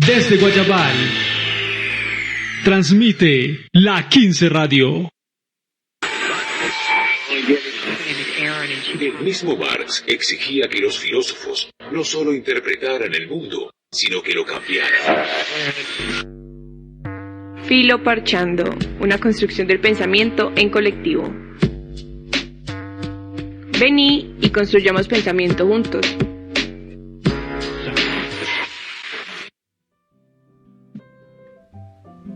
Desde Guayabal, transmite La 15 Radio. El mismo Marx exigía que los filósofos no solo interpretaran el mundo, sino que lo cambiaran. Filo Parchando, una construcción del pensamiento en colectivo. Vení y construyamos pensamiento juntos.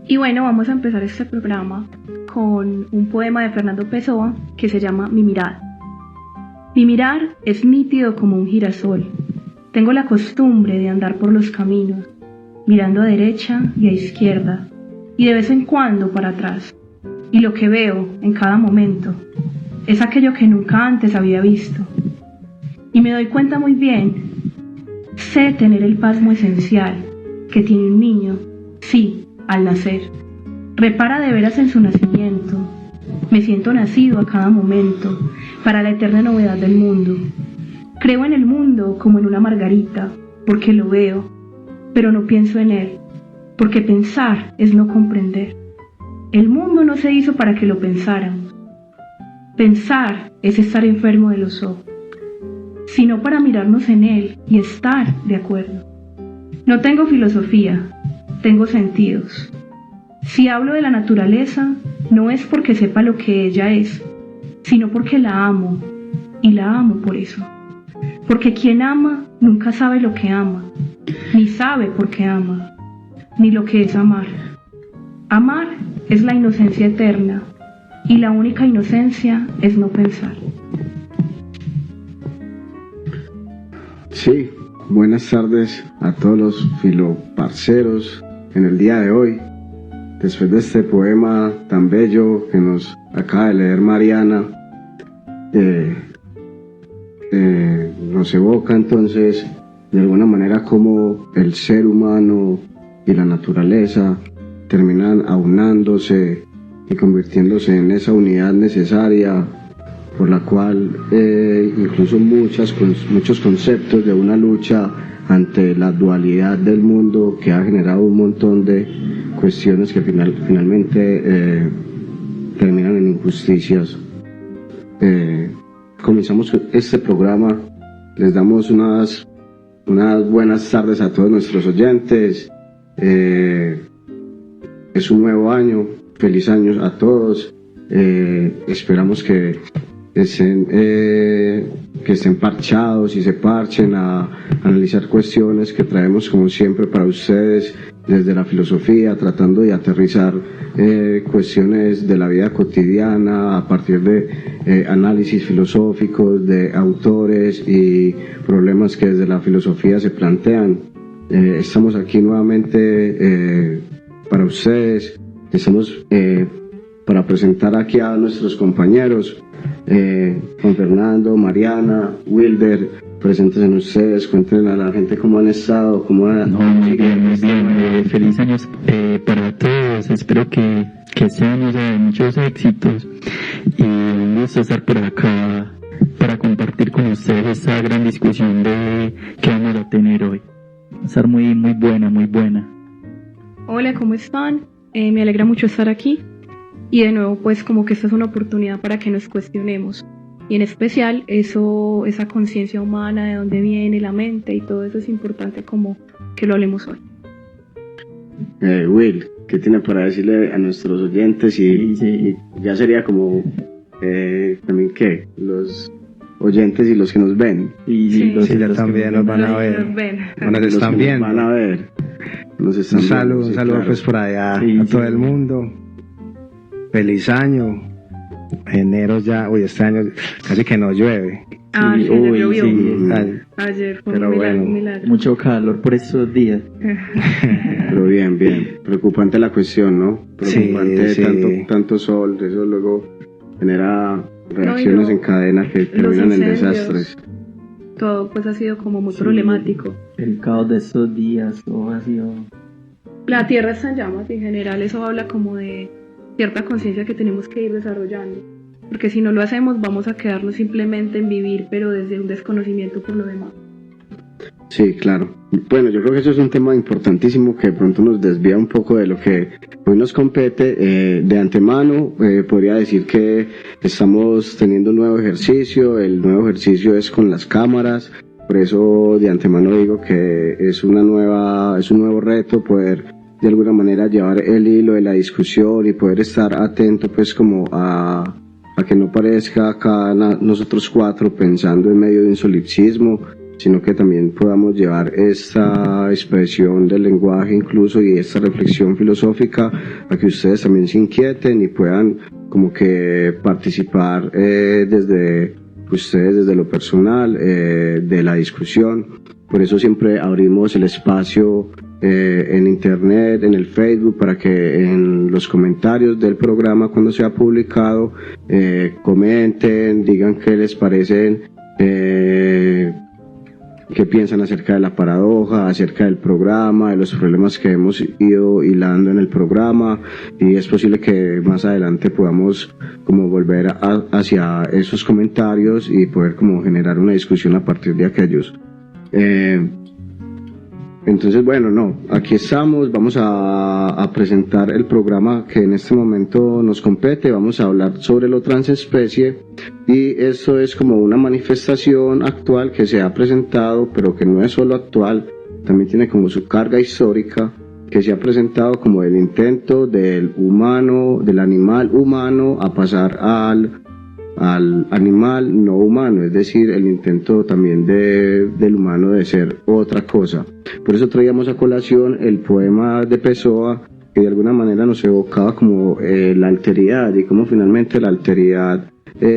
Y bueno, vamos a empezar este programa con un poema de Fernando Pessoa que se llama Mi mirada. Mi mirar es nítido como un girasol. Tengo la costumbre de andar por los caminos, mirando a derecha y a izquierda, y de vez en cuando para atrás. Y lo que veo en cada momento es aquello que nunca antes había visto. Y me doy cuenta muy bien, sé tener el pasmo esencial que tiene un niño, sí, al nacer. Repara de veras en su nacimiento. Me siento nacido a cada momento para la eterna novedad del mundo. Creo en el mundo como en una margarita, porque lo veo, pero no pienso en él, porque pensar es no comprender. El mundo no se hizo para que lo pensáramos. Pensar es estar enfermo de los ojos, sino para mirarnos en él y estar de acuerdo. No tengo filosofía, tengo sentidos. Si hablo de la naturaleza, no es porque sepa lo que ella es, sino porque la amo, y la amo por eso. Porque quien ama nunca sabe lo que ama, ni sabe por qué ama, ni lo que es amar. Amar es la inocencia eterna, y la única inocencia es no pensar. Sí, buenas tardes a todos los filoparceros en el día de hoy. Después de este poema tan bello que nos acaba de leer Mariana, nos evoca entonces de alguna manera cómo el ser humano y la naturaleza terminan aunándose y convirtiéndose en esa unidad necesaria por la cual incluso muchos conceptos de una lucha ante la dualidad del mundo que ha generado un montón de cuestiones que finalmente terminan en injusticias. Comenzamos este programa, les damos unas buenas tardes a todos nuestros oyentes. Es un nuevo año, feliz año a todos. Esperamos que estén parchados y se parchen a analizar cuestiones que traemos como siempre para ustedes desde la filosofía, tratando de aterrizar cuestiones de la vida cotidiana a partir de análisis filosóficos de autores y problemas que desde la filosofía se plantean. Estamos aquí nuevamente para ustedes, estamos para presentar aquí a nuestros compañeros. Juan Fernando, Mariana, Wilder, preséntense ustedes, cuéntenle a la gente cómo han estado, cómo han... Muy bien, feliz años para todos, espero que este año sea de muchos éxitos y un gusto estar por acá para compartir con ustedes esta gran discusión que vamos a tener hoy. Va a estar muy buena. Hola, ¿cómo están? Me alegra mucho estar aquí. Y de nuevo, pues como que esta es una oportunidad para que nos cuestionemos. Y en especial esa conciencia humana, de dónde viene la mente y todo eso es importante como que lo hablemos hoy. Will, ¿qué tiene para decirle a nuestros oyentes? Y ya sería como también que los oyentes y los que nos ven. Y los que también nos van a ver. Nos están viendo. Van a ver. Un saludo claro. Pues por allá a todo el mundo. Feliz año. Enero ya, este año casi que no llueve. Sí, llovió. Ayer fue pero un milagro. Mucho calor por estos días. Pero bien. Preocupante la cuestión, ¿no? Preocupante tanto sol, eso luego genera reacciones en cadena que terminan en desastres. Todo pues ha sido como muy problemático. El caos de estos días, todo ha sido... La tierra está en llamas, en general eso habla como de cierta conciencia que tenemos que ir desarrollando, porque si no lo hacemos vamos a quedarnos simplemente en vivir, pero desde un desconocimiento por lo demás. Sí, claro. Bueno, yo creo que eso es un tema importantísimo que de pronto nos desvía un poco de lo que hoy nos compete. De antemano, podría decir que estamos teniendo un nuevo ejercicio. El nuevo ejercicio es con las cámaras. Por eso, de antemano digo que es un nuevo reto poder de alguna manera llevar el hilo de la discusión y poder estar atento, pues, como a que no parezca acá nosotros cuatro pensando en medio de un solipsismo, sino que también podamos llevar esta expresión del lenguaje incluso y esta reflexión filosófica a que ustedes también se inquieten y puedan como que participar desde lo personal de la discusión. Por eso siempre abrimos el espacio en internet, en el Facebook, para que en los comentarios del programa cuando sea publicado comenten, digan qué les parecen, qué piensan acerca de la paradoja, acerca del programa, de los problemas que hemos ido hilando en el programa, y es posible que más adelante podamos como volver hacia esos comentarios y poder como generar una discusión a partir de aquellos. Entonces, bueno, aquí estamos, vamos a presentar el programa que en este momento nos compete. Vamos a hablar sobre lo transespecie, y esto es como una manifestación actual que se ha presentado, pero que no es solo actual, también tiene como su carga histórica, que se ha presentado como el intento del animal humano a pasar al animal no humano, es decir, el intento también del humano de ser otra cosa. Por eso traíamos a colación el poema de Pessoa, que de alguna manera nos evocaba como la alteridad, y como finalmente la alteridad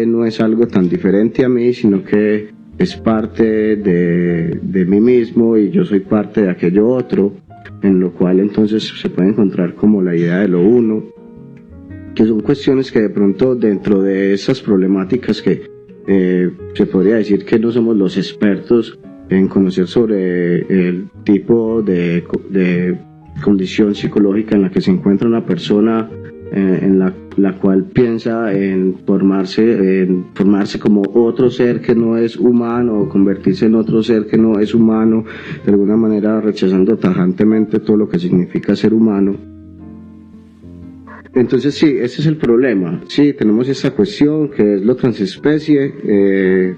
no es algo tan diferente a mí, sino que es parte de mí mismo y yo soy parte de aquello otro, en lo cual entonces se puede encontrar como la idea de lo uno, que son cuestiones que de pronto dentro de esas problemáticas que se podría decir que no somos los expertos en conocer sobre el tipo de condición psicológica en la que se encuentra una persona, en la cual piensa en formarse como otro ser que no es humano, o convertirse en otro ser que no es humano, de alguna manera rechazando tajantemente todo lo que significa ser humano. Entonces sí, ese es el problema. Sí, tenemos esta cuestión que es lo transespecie,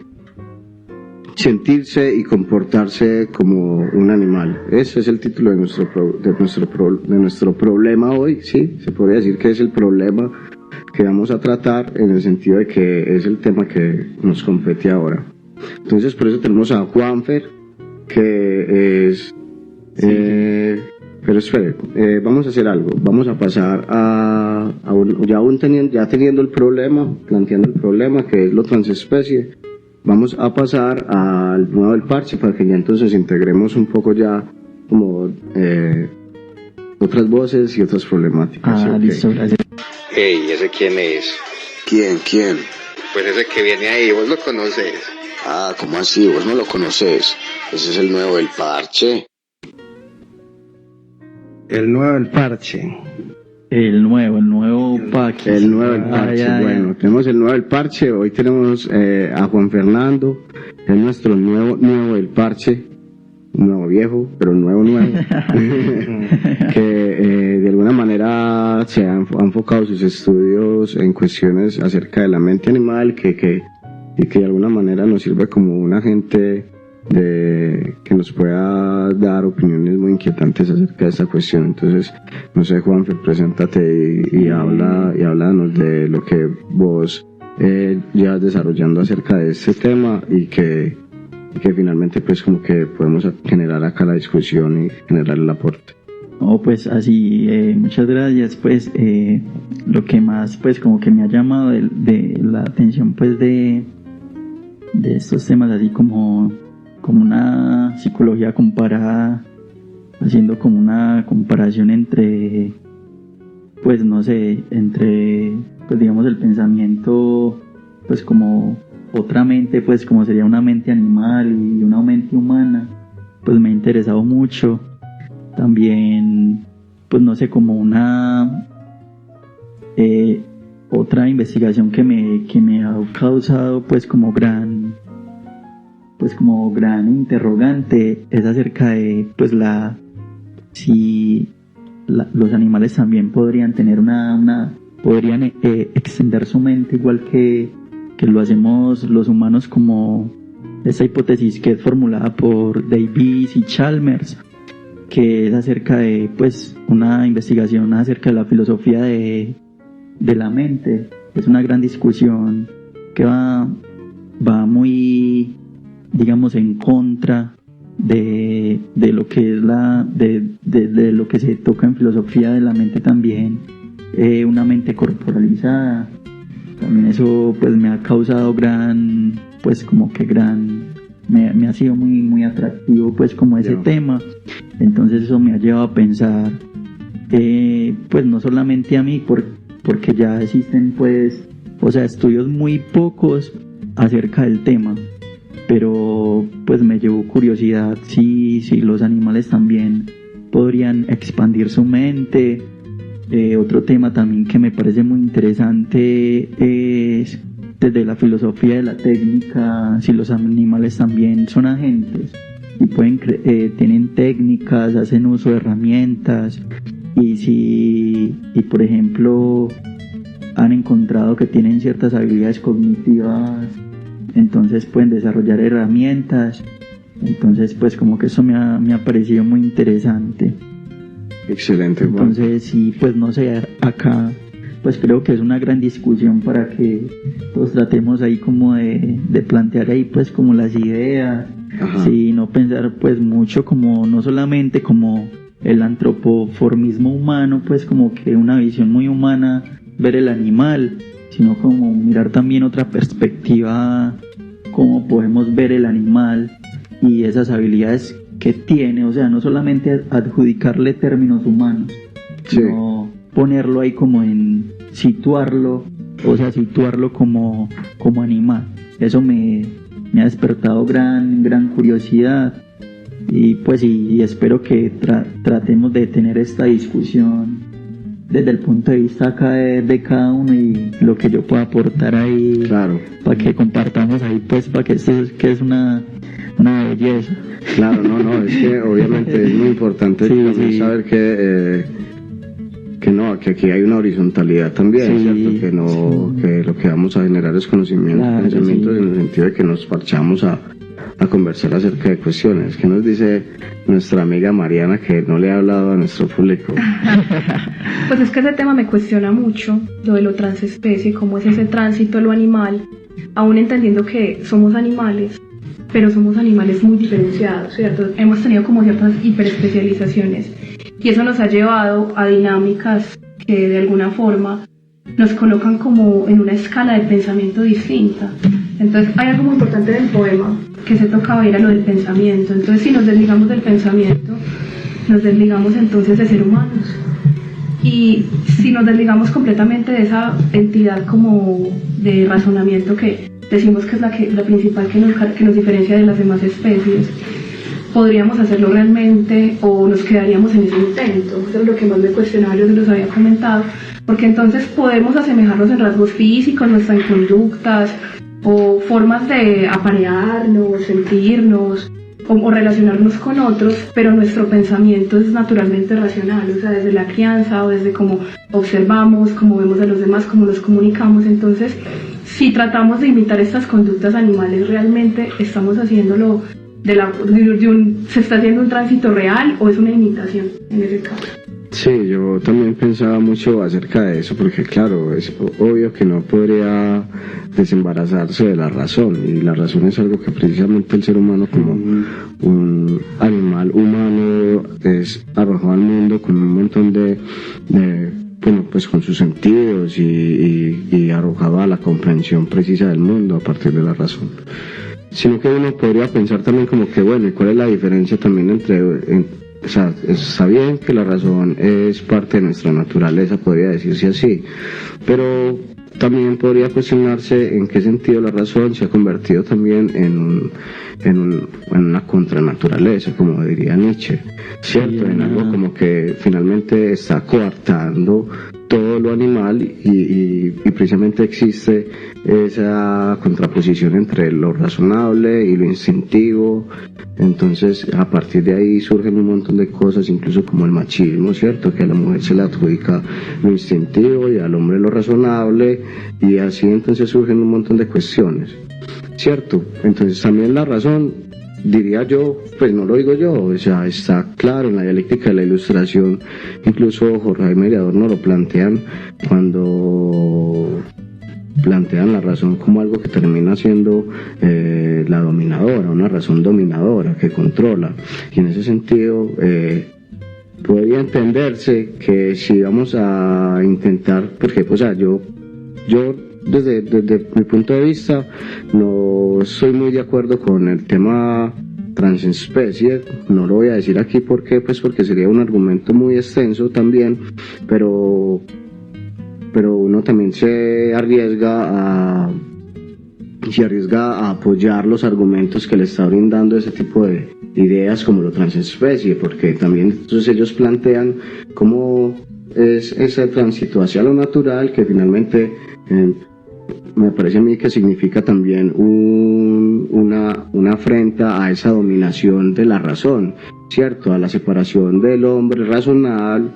sentirse y comportarse como un animal. Ese es el título de nuestro problema hoy. Sí, se podría decir que es el problema que vamos a tratar, en el sentido de que es el tema que nos compete ahora. Entonces por eso tenemos a Juanfer, que es... Pero espere, vamos a hacer algo. Vamos a pasar ya teniendo el problema, planteando el problema que es lo transespecie, vamos a pasar al nuevo del parche, para que ya entonces integremos un poco ya como otras voces y otras problemáticas. Okay. Listo, gracias. Hey, ¿ese quién es? ¿Quién? Pues ese que viene ahí, ¿vos lo conoces? Ah, ¿cómo así? ¿Vos no lo conoces? Ese es el nuevo del parche. El nuevo del parche. El nuevo parche. El nuevo del parche, bueno, tenemos el nuevo del parche. Hoy tenemos a Juan Fernando, es nuestro nuevo del parche, nuevo viejo, pero nuevo, que de alguna manera se ha enfocado sus estudios en cuestiones acerca de la mente animal, y que de alguna manera nos sirve como un agente que nos pueda dar opiniones muy inquietantes acerca de esta cuestión. Entonces, no sé, Juanfer, preséntate y háblanos de lo que vos llevas desarrollando acerca de este tema, y que finalmente pues como que podemos generar acá la discusión y generar el aporte. Pues así, muchas gracias. Pues lo que más pues como que me ha llamado de la atención pues de estos temas, así como una psicología comparada, haciendo como una comparación entre pues no sé, entre pues digamos el pensamiento pues como otra mente, pues como sería una mente animal y una mente humana, pues me ha interesado mucho. También pues no sé, como una otra investigación que me ha causado pues como gran pues como gran interrogante es acerca de pues los animales también podrían tener podrían extender su mente igual que lo hacemos los humanos, como esa hipótesis que es formulada por Davis y Chalmers, que es acerca de pues una investigación acerca de la filosofía de la mente. Es una gran discusión que va muy, digamos, en contra de lo que es de lo que se toca en filosofía de la mente también, una mente corporalizada. También eso pues me ha causado me ha sido muy muy atractivo pues como ese tema. Entonces eso me ha llevado a pensar, pues no solamente a mí, porque ya existen pues, o sea, estudios muy pocos acerca del tema, pero pues me llevó curiosidad si los animales también podrían expandir su mente. Otro tema también que me parece muy interesante es desde la filosofía de la técnica, si los animales también son agentes y tienen técnicas, hacen uso de herramientas, y por ejemplo han encontrado que tienen ciertas habilidades cognitivas, entonces pueden desarrollar herramientas. Entonces pues como que eso me ha parecido muy interesante. Excelente, Juan. Entonces sí, pues no sé, acá pues creo que es una gran discusión para que todos tratemos ahí como de plantear ahí pues como las ideas. Ajá. Sí, no pensar pues mucho como, no solamente como el antropoformismo humano, pues como que una visión muy humana, ver el animal, sino como mirar también otra perspectiva, cómo podemos ver el animal y esas habilidades que tiene, o sea, no solamente adjudicarle términos humanos, sí, sino ponerlo ahí como en situarlo como animal. Eso me ha despertado gran curiosidad, y pues y espero que tratemos de tener esta discusión desde el punto de vista acá de cada uno, y lo que yo pueda aportar ahí, claro, para que compartamos ahí, pues para que esto que es una belleza. Claro, no, es que obviamente es muy importante sí. Saber que aquí hay una horizontalidad también, sí, ¿cierto? Que lo que vamos a generar es conocimiento, claro, pensamientos, sí, en el sentido de que nos parchamos a conversar acerca de cuestiones. ¿Qué nos dice nuestra amiga Mariana, que no le ha hablado a nuestro público? Pues es que ese tema me cuestiona mucho, lo de lo transespecie, cómo es ese tránsito a lo animal, aún entendiendo que somos animales, pero somos animales muy diferenciados, ¿cierto? Hemos tenido como ciertas hiperespecializaciones, y eso nos ha llevado a dinámicas que de alguna forma nos colocan como en una escala de pensamiento distinta. Entonces hay algo muy importante del poema que se tocaba, era lo del pensamiento. Entonces si nos desligamos del pensamiento, nos desligamos entonces de ser humanos. Y si nos desligamos completamente de esa entidad como de razonamiento que decimos que es la principal que nos diferencia de las demás especies, podríamos hacerlo realmente o nos quedaríamos en ese intento. Eso es lo que más me cuestionaba, yo se los había comentado, porque entonces podemos asemejarnos en rasgos físicos, nuestras conductas o formas de aparearnos, sentirnos o relacionarnos con otros, pero nuestro pensamiento es naturalmente racional, o sea, desde la crianza o desde cómo observamos, cómo vemos a los demás, cómo nos comunicamos. Entonces, si tratamos de imitar estas conductas animales, realmente estamos haciéndolo se está haciendo un tránsito real o es una imitación en ese caso. Sí, yo también pensaba mucho acerca de eso, porque claro, es obvio que no podría desembarazarse de la razón, y la razón es algo que precisamente el ser humano, como un animal humano, es arrojado al mundo con un montón de bueno, pues con sus sentidos y arrojado a la comprensión precisa del mundo a partir de la razón. Sino que uno podría pensar también como que, bueno, ¿y cuál es la diferencia también o sea, está bien que la razón es parte de nuestra naturaleza, podría decirse así, pero también podría cuestionarse en qué sentido la razón se ha convertido también en una contranaturaleza, como diría Nietzsche, ¿cierto? En algo como que finalmente está coartando todo lo animal y precisamente existe esa contraposición entre lo razonable y lo instintivo. Entonces a partir de ahí surgen un montón de cosas, incluso como el machismo, ¿cierto? Que a la mujer se le adjudica lo instintivo y al hombre lo razonable, y así entonces surgen un montón de cuestiones, ¿cierto? Entonces también la razón, diría yo, pues no lo digo yo, o sea, está claro en la dialéctica de la Ilustración, incluso Jorge Jaime Mediador nos lo plantean cuando plantean la razón como algo que termina siendo la dominadora, una razón dominadora que controla, y en ese sentido podría entenderse que si vamos a intentar, porque pues, o sea, yo desde mi punto de vista no estoy muy de acuerdo con el tema transespecie, no lo voy a decir aquí porque sería un argumento muy extenso también, pero uno también se arriesga a apoyar los argumentos que le está brindando ese tipo de ideas como lo transespecie, porque también entonces ellos plantean cómo es ese tránsito hacia lo natural, que finalmente me parece a mí que significa también una afrenta a esa dominación de la razón, ¿cierto? A la separación del hombre racional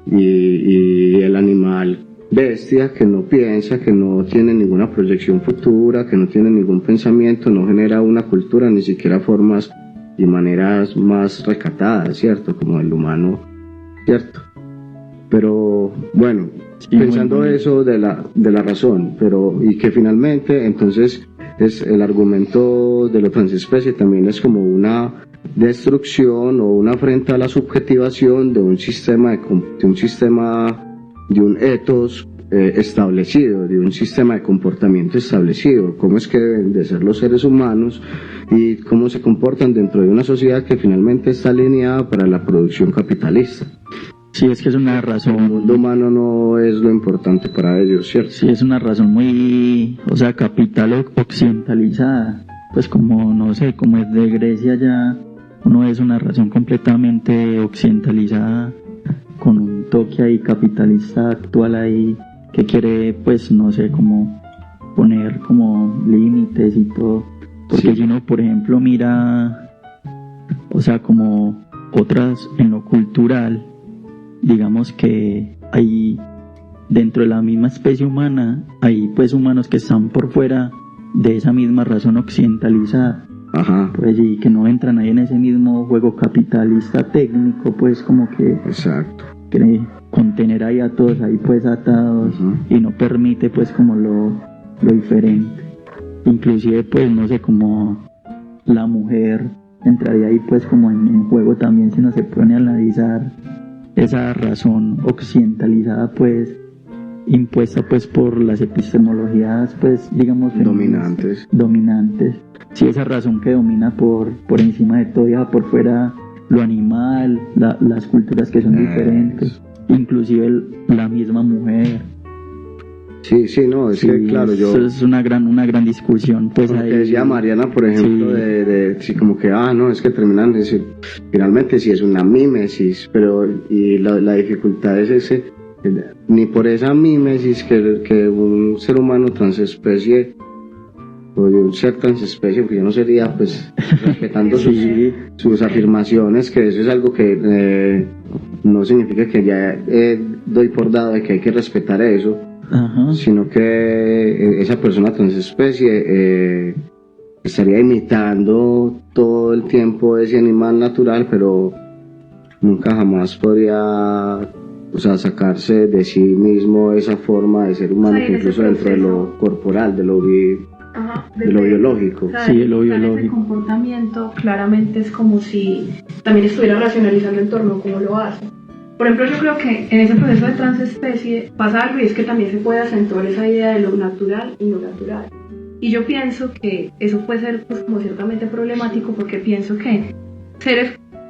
y el animal bestia, que no piensa, que no tiene ninguna proyección futura, que no tiene ningún pensamiento, no genera una cultura, ni siquiera formas y maneras más recatadas, ¿cierto? Como el humano, ¿cierto? Pero bueno, sí, pensando eso de la razón, y que finalmente entonces es el argumento de la transespecie también es como una destrucción o una afrenta a la subjetivación de un sistema de un ethos establecido, de un sistema de comportamiento establecido, cómo es que deben de ser los seres humanos y cómo se comportan dentro de una sociedad que finalmente está alineada para la producción capitalista. Sí, es que es una razón... El mundo humano no es lo importante para ellos, ¿cierto? Sí, es una razón muy, capital occidentalizada, pues como, no sé, como es de Grecia ya, uno es una razón completamente occidentalizada, con un toque ahí capitalista actual ahí, que quiere, pues, no sé, como poner como límites y todo, porque si uno, por ejemplo, mira, como otras en lo cultural, digamos que hay dentro de la misma especie humana, hay pues humanos que están por fuera de esa misma razón occidentalizada. Ajá. Pues y que no entran ahí en ese mismo juego capitalista técnico, pues como que exacto, quiere contener ahí a todos ahí pues atados. Uh-huh. Y no permite pues como lo diferente, inclusive pues no sé, como la mujer entraría ahí pues como en juego también si no se pone a analizar esa razón occidentalizada pues impuesta pues por las epistemologías pues digamos dominantes, sí, esa razón que domina por encima de todo y por fuera lo animal, las culturas que son diferentes, inclusive la misma mujer. Sí, no, es que claro, eso es una gran discusión pues ahí. Decía Mariana, por ejemplo, sí, como que no, es que terminan de decir, finalmente sí es una mímesis, pero y la dificultad es ese, ni por esa mímesis que un ser humano transespecie o de un ser transespecie, porque yo no sería pues respetando sus afirmaciones, que eso es algo que no significa que ya doy por dado de que hay que respetar eso. Ajá. Sino que esa persona transespecie estaría imitando todo el tiempo ese animal natural, pero nunca jamás podría sacarse de sí mismo esa forma de ser humano, que incluso dentro de lo corporal, de lo biológico. Sí, de lo biológico. Ese comportamiento claramente es como si también estuviera racionalizando en torno a cómo lo hace. Por ejemplo, yo creo que en ese proceso de transespecie pasa algo, y es que también se puede acentuar esa idea de lo natural y no natural. Y yo pienso que eso puede ser pues como ciertamente problemático, porque pienso que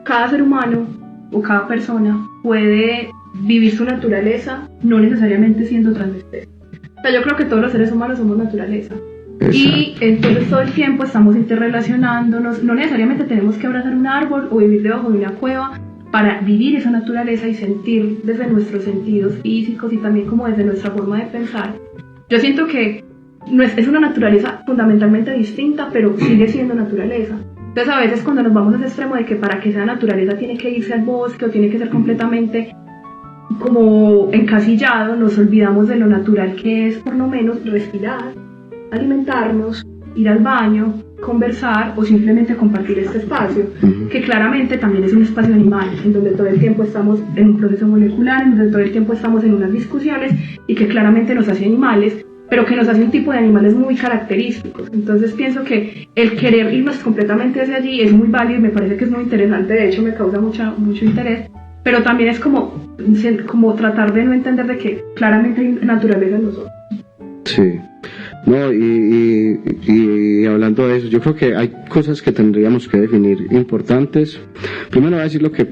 cada ser humano o cada persona puede vivir su naturaleza no necesariamente siendo transespecie. O sea, yo creo que todos los seres humanos somos naturaleza. Exacto. Y entonces todo el tiempo estamos interrelacionándonos, no necesariamente tenemos que abrazar un árbol o vivir debajo de una cueva para vivir esa naturaleza y sentir desde nuestros sentidos físicos y también como desde nuestra forma de pensar. Yo siento que es una naturaleza fundamentalmente distinta, pero sigue siendo naturaleza. Entonces a veces cuando nos vamos a ese extremo de que para que sea naturaleza tiene que irse al bosque o tiene que ser completamente como encasillado, nos olvidamos de lo natural que es por lo menos respirar, alimentarnos, ir al baño, conversar o simplemente compartir este espacio, que claramente también es un espacio animal, en donde todo el tiempo estamos en un proceso molecular, en donde todo el tiempo estamos en unas discusiones y que claramente nos hace animales, pero que nos hace un tipo de animales muy característicos. Entonces pienso que el querer irnos completamente hacia allí es muy válido y me parece que es muy interesante, de hecho me causa mucho interés, pero también es como tratar de no entender de que claramente hay naturaleza en nosotros. Sí. No, y hablando de eso, yo creo que hay cosas que tendríamos que definir importantes. Primero voy a decir lo que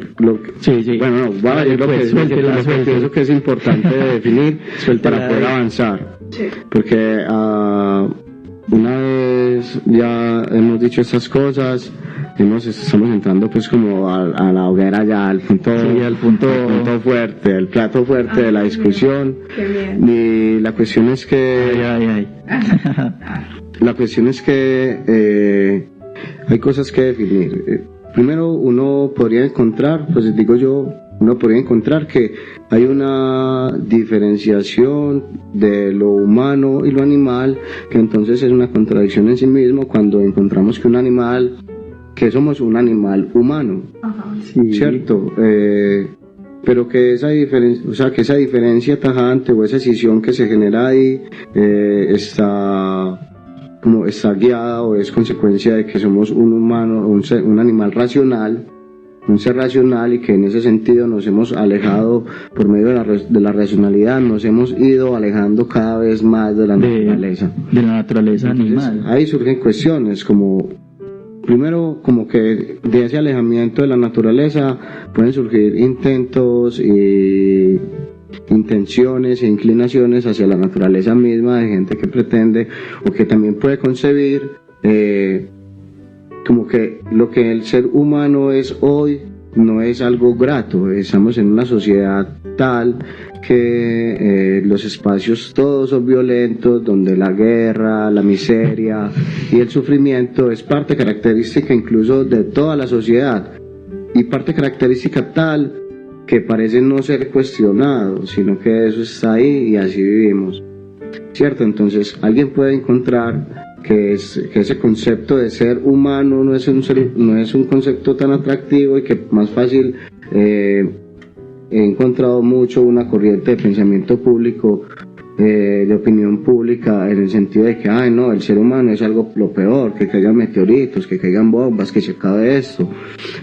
sí. Bueno, no, voy a decir lo que pienso que es importante de definir para poder avanzar. Sí. Porque una vez ya hemos dicho estas cosas, estamos entrando pues como a la hoguera ya, al punto fuerte, el plato fuerte de la discusión. Y la cuestión es que la cuestión es que hay cosas que definir. Primero uno podría encontrar que hay una diferenciación de lo humano y lo animal, que entonces es una contradicción en sí mismo cuando encontramos que que somos un animal humano. Sí. ¿Cierto? Pero que esa diferencia tajante o esa escisión que se genera ahí está guiada o es consecuencia de que somos un humano, un animal racional, un ser racional, y que en ese sentido nos hemos alejado por medio de la racionalidad, nos hemos ido alejando cada vez más de la naturaleza. De la naturaleza Entonces, animal. ahí surgen cuestiones como, primero, como que de ese alejamiento de la naturaleza pueden surgir intentos y intenciones e inclinaciones hacia la naturaleza misma de gente que pretende o que también puede concebir como que lo que el ser humano es hoy no es algo grato. Estamos en una sociedad tal que los espacios todos son violentos, donde la guerra, la miseria y el sufrimiento es parte característica incluso de toda la sociedad, y parte característica tal que parece no ser cuestionado, sino que eso está ahí y así vivimos, ¿cierto? Entonces alguien puede encontrar que ese concepto de ser humano no es un concepto tan atractivo, y que más fácil he encontrado mucho una corriente de pensamiento público, de opinión pública, en el sentido de que el ser humano es algo lo peor, que caigan meteoritos, que caigan bombas, que se acabe esto,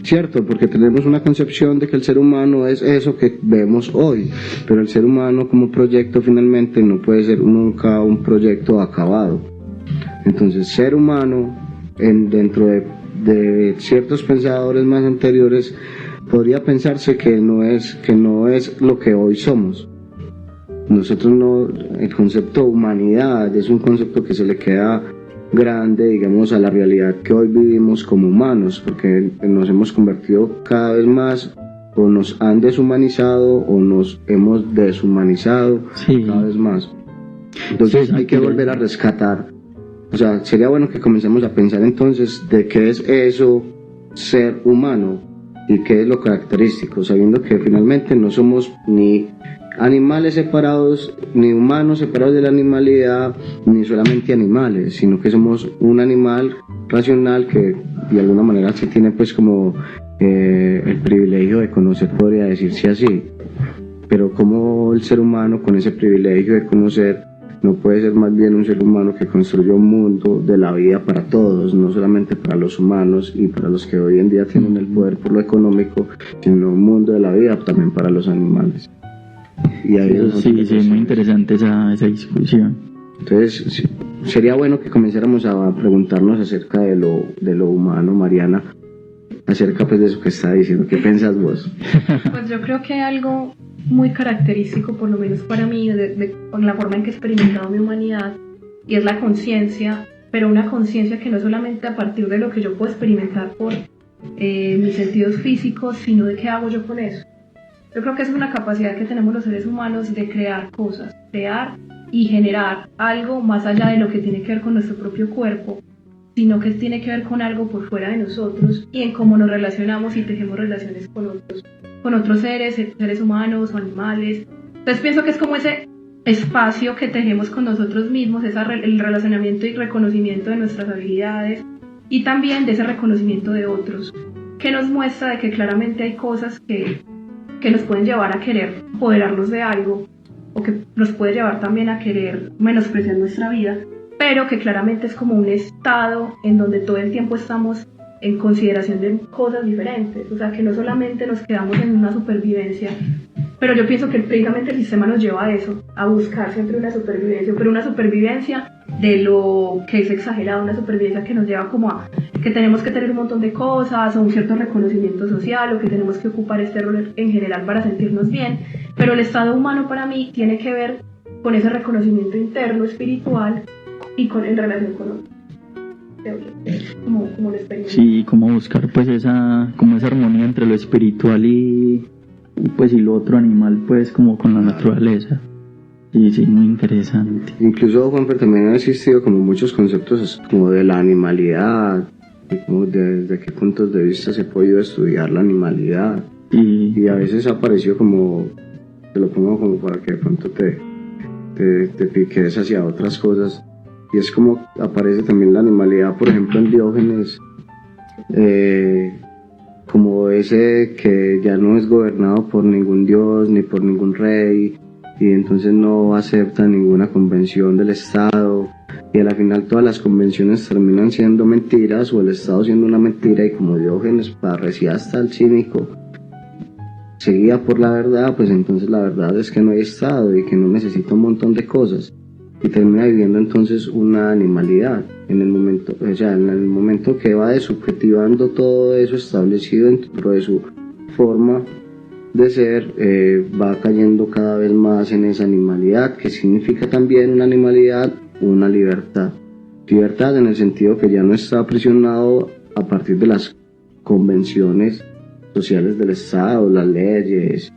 ¿cierto? Porque tenemos una concepción de que el ser humano es eso que vemos hoy, pero el ser humano como proyecto finalmente no puede ser nunca un proyecto acabado. Entonces, ser humano, dentro de ciertos pensadores más anteriores, podría pensarse que no es lo que hoy somos. Nosotros no, el concepto humanidad es un concepto que se le queda grande, digamos, a la realidad que hoy vivimos como humanos, porque nos hemos convertido cada vez más, o nos han deshumanizado o nos hemos deshumanizado cada vez más. Entonces hay que volver a rescatar. O sea, sería bueno que comencemos a pensar entonces de qué es eso ser humano y qué es lo característico, sabiendo que finalmente no somos ni animales separados, ni humanos separados de la animalidad, ni solamente animales, sino que somos un animal racional que de alguna manera se tiene pues como el privilegio de conocer, podría decirse así, pero como el ser humano con ese privilegio de conocer no puede ser más bien un ser humano que construyó un mundo de la vida para todos, no solamente para los humanos y para los que hoy en día tienen el poder por lo económico, sino un mundo de la vida también para los animales. Y ahí es muy interesante esa discusión. Entonces sería bueno que comenzáramos a preguntarnos acerca de lo humano, Mariana, acerca pues de eso que está diciendo. ¿Qué piensas vos? Pues yo creo que algo muy característico, por lo menos para mí, con la forma en que he experimentado mi humanidad, y es la conciencia, pero una conciencia que no solamente a partir de lo que yo puedo experimentar por mis sentidos físicos, sino de qué hago yo con eso. Yo creo que es una capacidad que tenemos los seres humanos de crear cosas, crear y generar algo más allá de lo que tiene que ver con nuestro propio cuerpo, sino que tiene que ver con algo por fuera de nosotros y en cómo nos relacionamos y tejemos relaciones con otros seres humanos o animales. Entonces pienso que es como ese espacio que tejemos con nosotros mismos, el relacionamiento y reconocimiento de nuestras habilidades y también de ese reconocimiento de otros, que nos muestra de que claramente hay cosas que nos pueden llevar a querer apoderarnos de algo o que nos puede llevar también a querer menospreciar nuestra vida, pero que claramente es como un estado en donde todo el tiempo estamos en consideración de cosas diferentes, o sea que no solamente nos quedamos en una supervivencia, pero yo pienso que precisamente el sistema nos lleva a eso, a buscar siempre una supervivencia, pero una supervivencia de lo que es exagerado, una supervivencia que nos lleva como a que tenemos que tener un montón de cosas o un cierto reconocimiento social o que tenemos que ocupar este rol en general para sentirnos bien, pero el estado humano para mí tiene que ver con ese reconocimiento interno, espiritual y en relación con otros. Como lo experimento. Sí, como buscar pues esa armonía entre lo espiritual y lo otro animal, pues como con la naturaleza. Sí, muy interesante. Incluso, Juanfer, también han existido como muchos conceptos como de la animalidad, y como desde qué puntos de vista se ha podido estudiar la animalidad. Y a veces ha aparecido como, te lo pongo como para que de pronto te piques hacia otras cosas. Y es como aparece también la animalidad, por ejemplo, en Diógenes, como ese que ya no es gobernado por ningún dios ni por ningún rey, y entonces no acepta ninguna convención del Estado, y a la final todas las convenciones terminan siendo mentiras o el Estado siendo una mentira, y como Diógenes parecía hasta el cínico, seguía por la verdad, pues entonces la verdad es que no hay Estado y que no necesita un montón de cosas, y termina viviendo entonces una animalidad en el momento que va desubjetivando todo eso establecido dentro de su forma de ser, va cayendo cada vez más en esa animalidad, que significa también una animalidad, una libertad en el sentido que ya no está aprisionado a partir de las convenciones sociales del Estado, las leyes,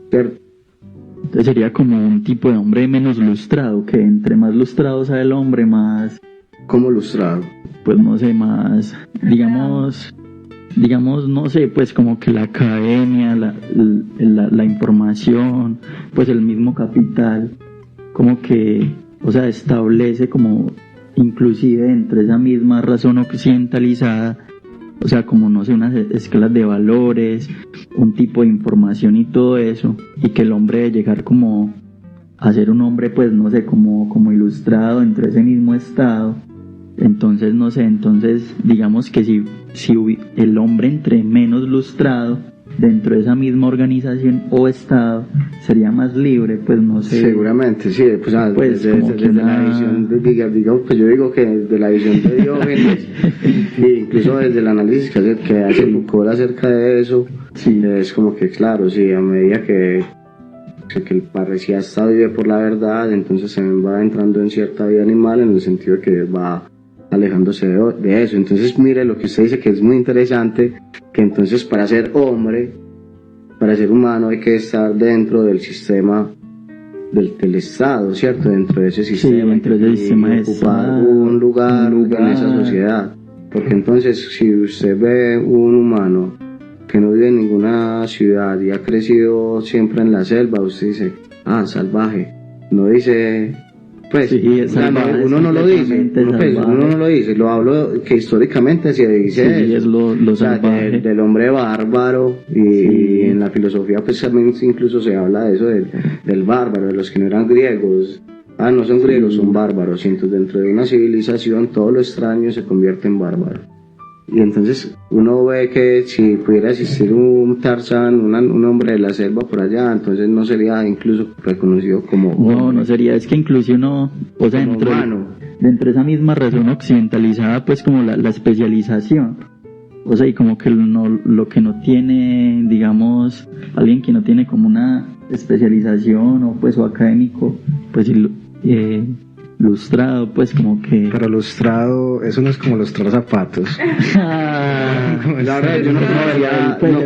¿cierto? Entonces sería como un tipo de hombre menos lustrado, que entre más lustrado sea el hombre, más... ¿Cómo lustrado? Pues no sé, más, digamos, no sé, pues como que la academia, la información, pues el mismo capital, como que, o sea, establece como, inclusive entre esa misma razón occidentalizada, o sea, como no sé, unas escalas de valores, un tipo de información y todo eso, y que el hombre debe llegar como a ser un hombre, pues no sé, como ilustrado dentro de ese mismo estado. Entonces, no sé, digamos que si el hombre entre menos lustrado dentro de esa misma organización o estado sería más libre, pues no sé. Seguramente, sí, pues desde la visión, pues yo digo que desde la visión de Diógenes, e incluso desde el análisis que hace Foucault acerca de eso, sí, es como que claro, sí, a medida que el parriciasta vive por la verdad, entonces se va entrando en cierta vida animal, en el sentido de que va alejándose de eso. Entonces mire lo que usted dice, que es muy interesante, que entonces para ser hombre, para ser humano, hay que estar dentro del sistema del Estado, ¿cierto? Dentro de ese sistema, sí, dentro de ese sistema de ocupar un lugar en esa sociedad, porque entonces si usted ve un humano que no vive en ninguna ciudad y ha crecido siempre en la selva, usted dice, salvaje, no dice... Pues sí, uno no lo dice, uno no lo dice, lo hablo que históricamente se dice, sí, es lo salvaje. Del hombre bárbaro, y en la filosofía pues también incluso se habla de eso, del bárbaro, de los que no eran griegos, no son griegos, son bárbaros, y entonces dentro de una civilización todo lo extraño se convierte en bárbaro. Y entonces uno ve que si pudiera existir un Tarzán, un hombre de la selva por allá, entonces no sería incluso reconocido como hombre. No sería, es que incluso uno, o sea, dentro de esa misma razón occidentalizada, pues como la especialización, o sea, y como que lo que no tiene, digamos, alguien que no tiene como una especialización o académico, pues lustrado, pues como que... Pero lustrado, eso no es como lustrar zapatos. La verdad, yo no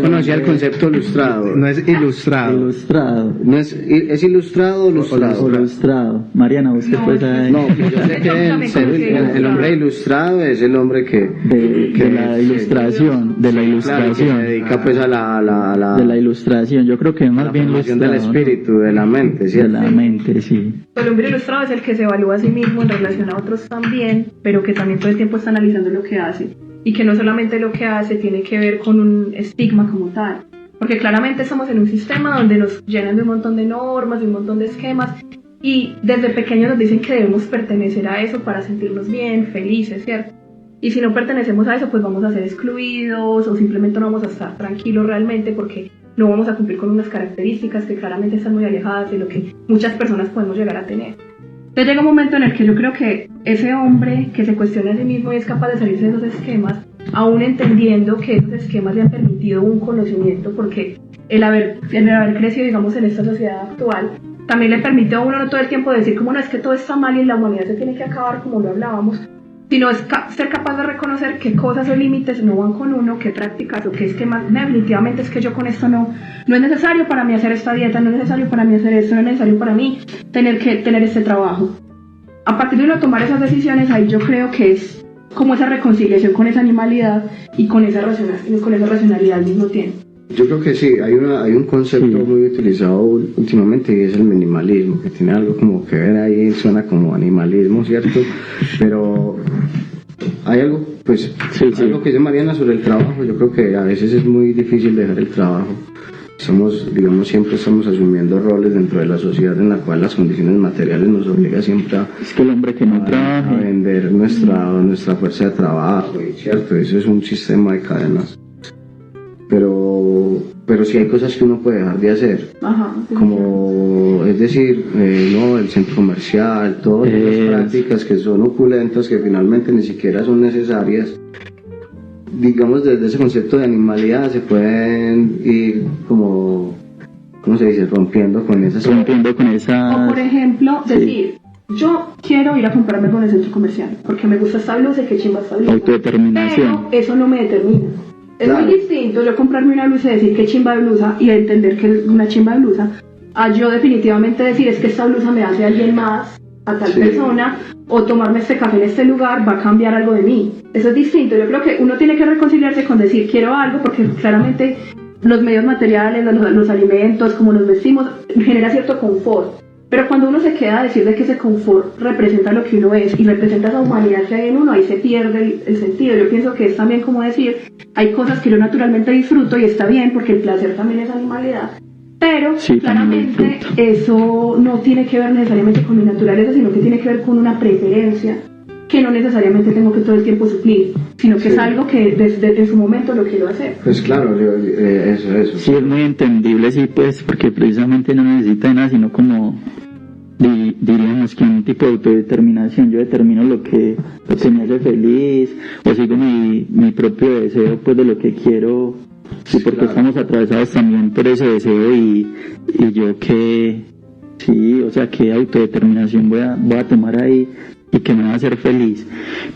conocía el concepto lustrado. No es ilustrado. Ilustrado. No es ilustrado o lustrado. O lustrado. Mariana, ¿usted puede saber? No, pues yo sé que el hombre ilustrado es el hombre que de la ilustración, de la ilustración. Claro, que se dedica pues a la de la ilustración. Yo creo que es más bien formación ilustrado, del espíritu, de la mente, ¿cierto? De la mente, sí. El hombre ilustrado es el que se evalúa a sí mismo en relación a otros también, pero que también todo el tiempo está analizando lo que hace. Y que no solamente lo que hace tiene que ver con un estigma como tal. Porque claramente estamos en un sistema donde nos llenan de un montón de normas, de un montón de esquemas. Y desde pequeños nos dicen que debemos pertenecer a eso para sentirnos bien, felices, ¿cierto? Y si no pertenecemos a eso, pues vamos a ser excluidos o simplemente no vamos a estar tranquilos realmente porque no vamos a cumplir con unas características que claramente están muy alejadas de lo que muchas personas podemos llegar a tener. Entonces llega un momento en el que yo creo que ese hombre que se cuestiona a sí mismo y es capaz de salirse de esos esquemas, aún entendiendo que esos esquemas le han permitido un conocimiento, porque el haber crecido, digamos, en esta sociedad actual, también le permite a uno no todo el tiempo decir como no, es que todo está mal y la humanidad se tiene que acabar como lo hablábamos, sino es ser capaz de reconocer qué cosas o límites no van con uno, qué prácticas o qué esquemas, definitivamente es que yo con esto no es necesario para mí hacer esta dieta, no es necesario para mí hacer esto, no es necesario para mí tener este trabajo. A partir de uno tomar esas decisiones, ahí yo creo que es como esa reconciliación con esa animalidad y con esa racionalidad al mismo tiempo. Yo creo que sí, hay un concepto muy utilizado últimamente y es el minimalismo, que tiene algo como que ver ahí, suena como animalismo, ¿cierto? Pero hay algo, pues, algo que dice Mariana sobre el trabajo. Yo creo que a veces es muy difícil dejar el trabajo. Siempre estamos asumiendo roles dentro de la sociedad en la cual las condiciones materiales nos obligan siempre es que el hombre que no trabaja a vender nuestra fuerza de trabajo, ¿cierto? Eso es un sistema de cadenas. Pero sí hay cosas que uno puede dejar de hacer. Ajá, como, es decir, no, el centro comercial, todas esas prácticas que son opulentas, que finalmente ni siquiera son necesarias. Digamos, desde ese concepto de animalidad se pueden ir como, ¿cómo se dice? Rompiendo con esas... O por ejemplo, decir, yo quiero ir a comprarme algo en el centro comercial, porque me gusta esta blusa y qué chimba esta blusa. Autodeterminación. Pero eso no me determina. Es muy distinto yo comprarme una blusa y decir qué chimba de blusa y entender que es una chimba de blusa, a yo definitivamente decir es que esta blusa me hace a alguien más, a tal persona, o tomarme este café en este lugar va a cambiar algo de mí. Eso es distinto. Yo creo que uno tiene que reconciliarse con decir quiero algo, porque claramente los medios materiales, los alimentos, como nos vestimos, genera cierto confort. Pero cuando uno se queda a decir de que ese confort representa lo que uno es y representa esa humanidad que hay en uno, ahí se pierde el sentido. Yo pienso que es también como decir, hay cosas que yo naturalmente disfruto y está bien porque el placer también es animalidad. Pero claramente eso no tiene que ver necesariamente con mi naturaleza, sino que tiene que ver con una preferencia que no necesariamente tengo que todo el tiempo suplir, sino que es algo que desde su momento lo quiero hacer. Pues claro, eso. Sí, es muy entendible, sí, pues, porque precisamente no necesita de nada, sino como diríamos que un tipo de autodeterminación. Yo determino lo que me hace feliz, o sigo mi propio deseo, pues, de lo que quiero. Sí, porque estamos atravesados también por ese deseo y yo que, sí, o sea, qué autodeterminación voy a tomar ahí y que me va a hacer feliz.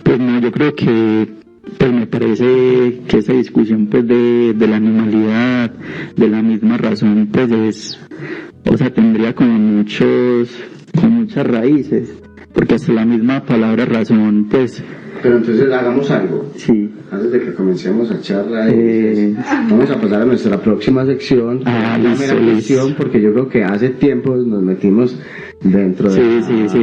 Pues no, yo creo que, pues me parece que esa discusión, pues, de la animalidad, de la misma razón, pues o sea, tendría como muchas raíces, porque hasta la misma palabra razón, pues... Pero entonces hagamos algo. Sí. Antes de que comencemos a charlar, vamos a pasar a nuestra próxima sección, la mera cuestión, porque yo creo que hace tiempo nos metimos dentro de... Sí,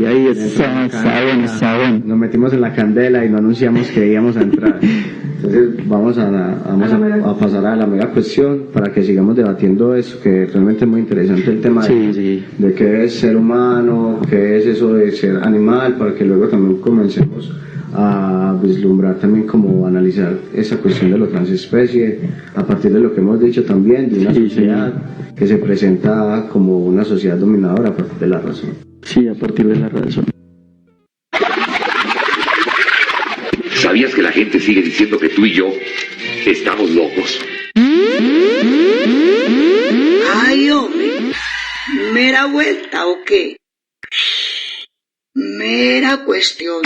ahí está bueno. Nos metimos en la candela y no anunciamos que íbamos a entrar. Entonces vamos a pasar a la mega cuestión para que sigamos debatiendo eso, que realmente es muy interesante el tema de qué es ser humano, qué es eso de ser animal, para que luego también comencemos a vislumbrar también como analizar esa cuestión de lo transespecie a partir de lo que hemos dicho también de una sociedad que se presenta como una sociedad dominadora a partir de la razón. Sí, a partir de la razón. ¿Sabías que la gente sigue diciendo que tú y yo estamos locos? Ay, hombre, ¿mera vuelta o qué? mera cuestión.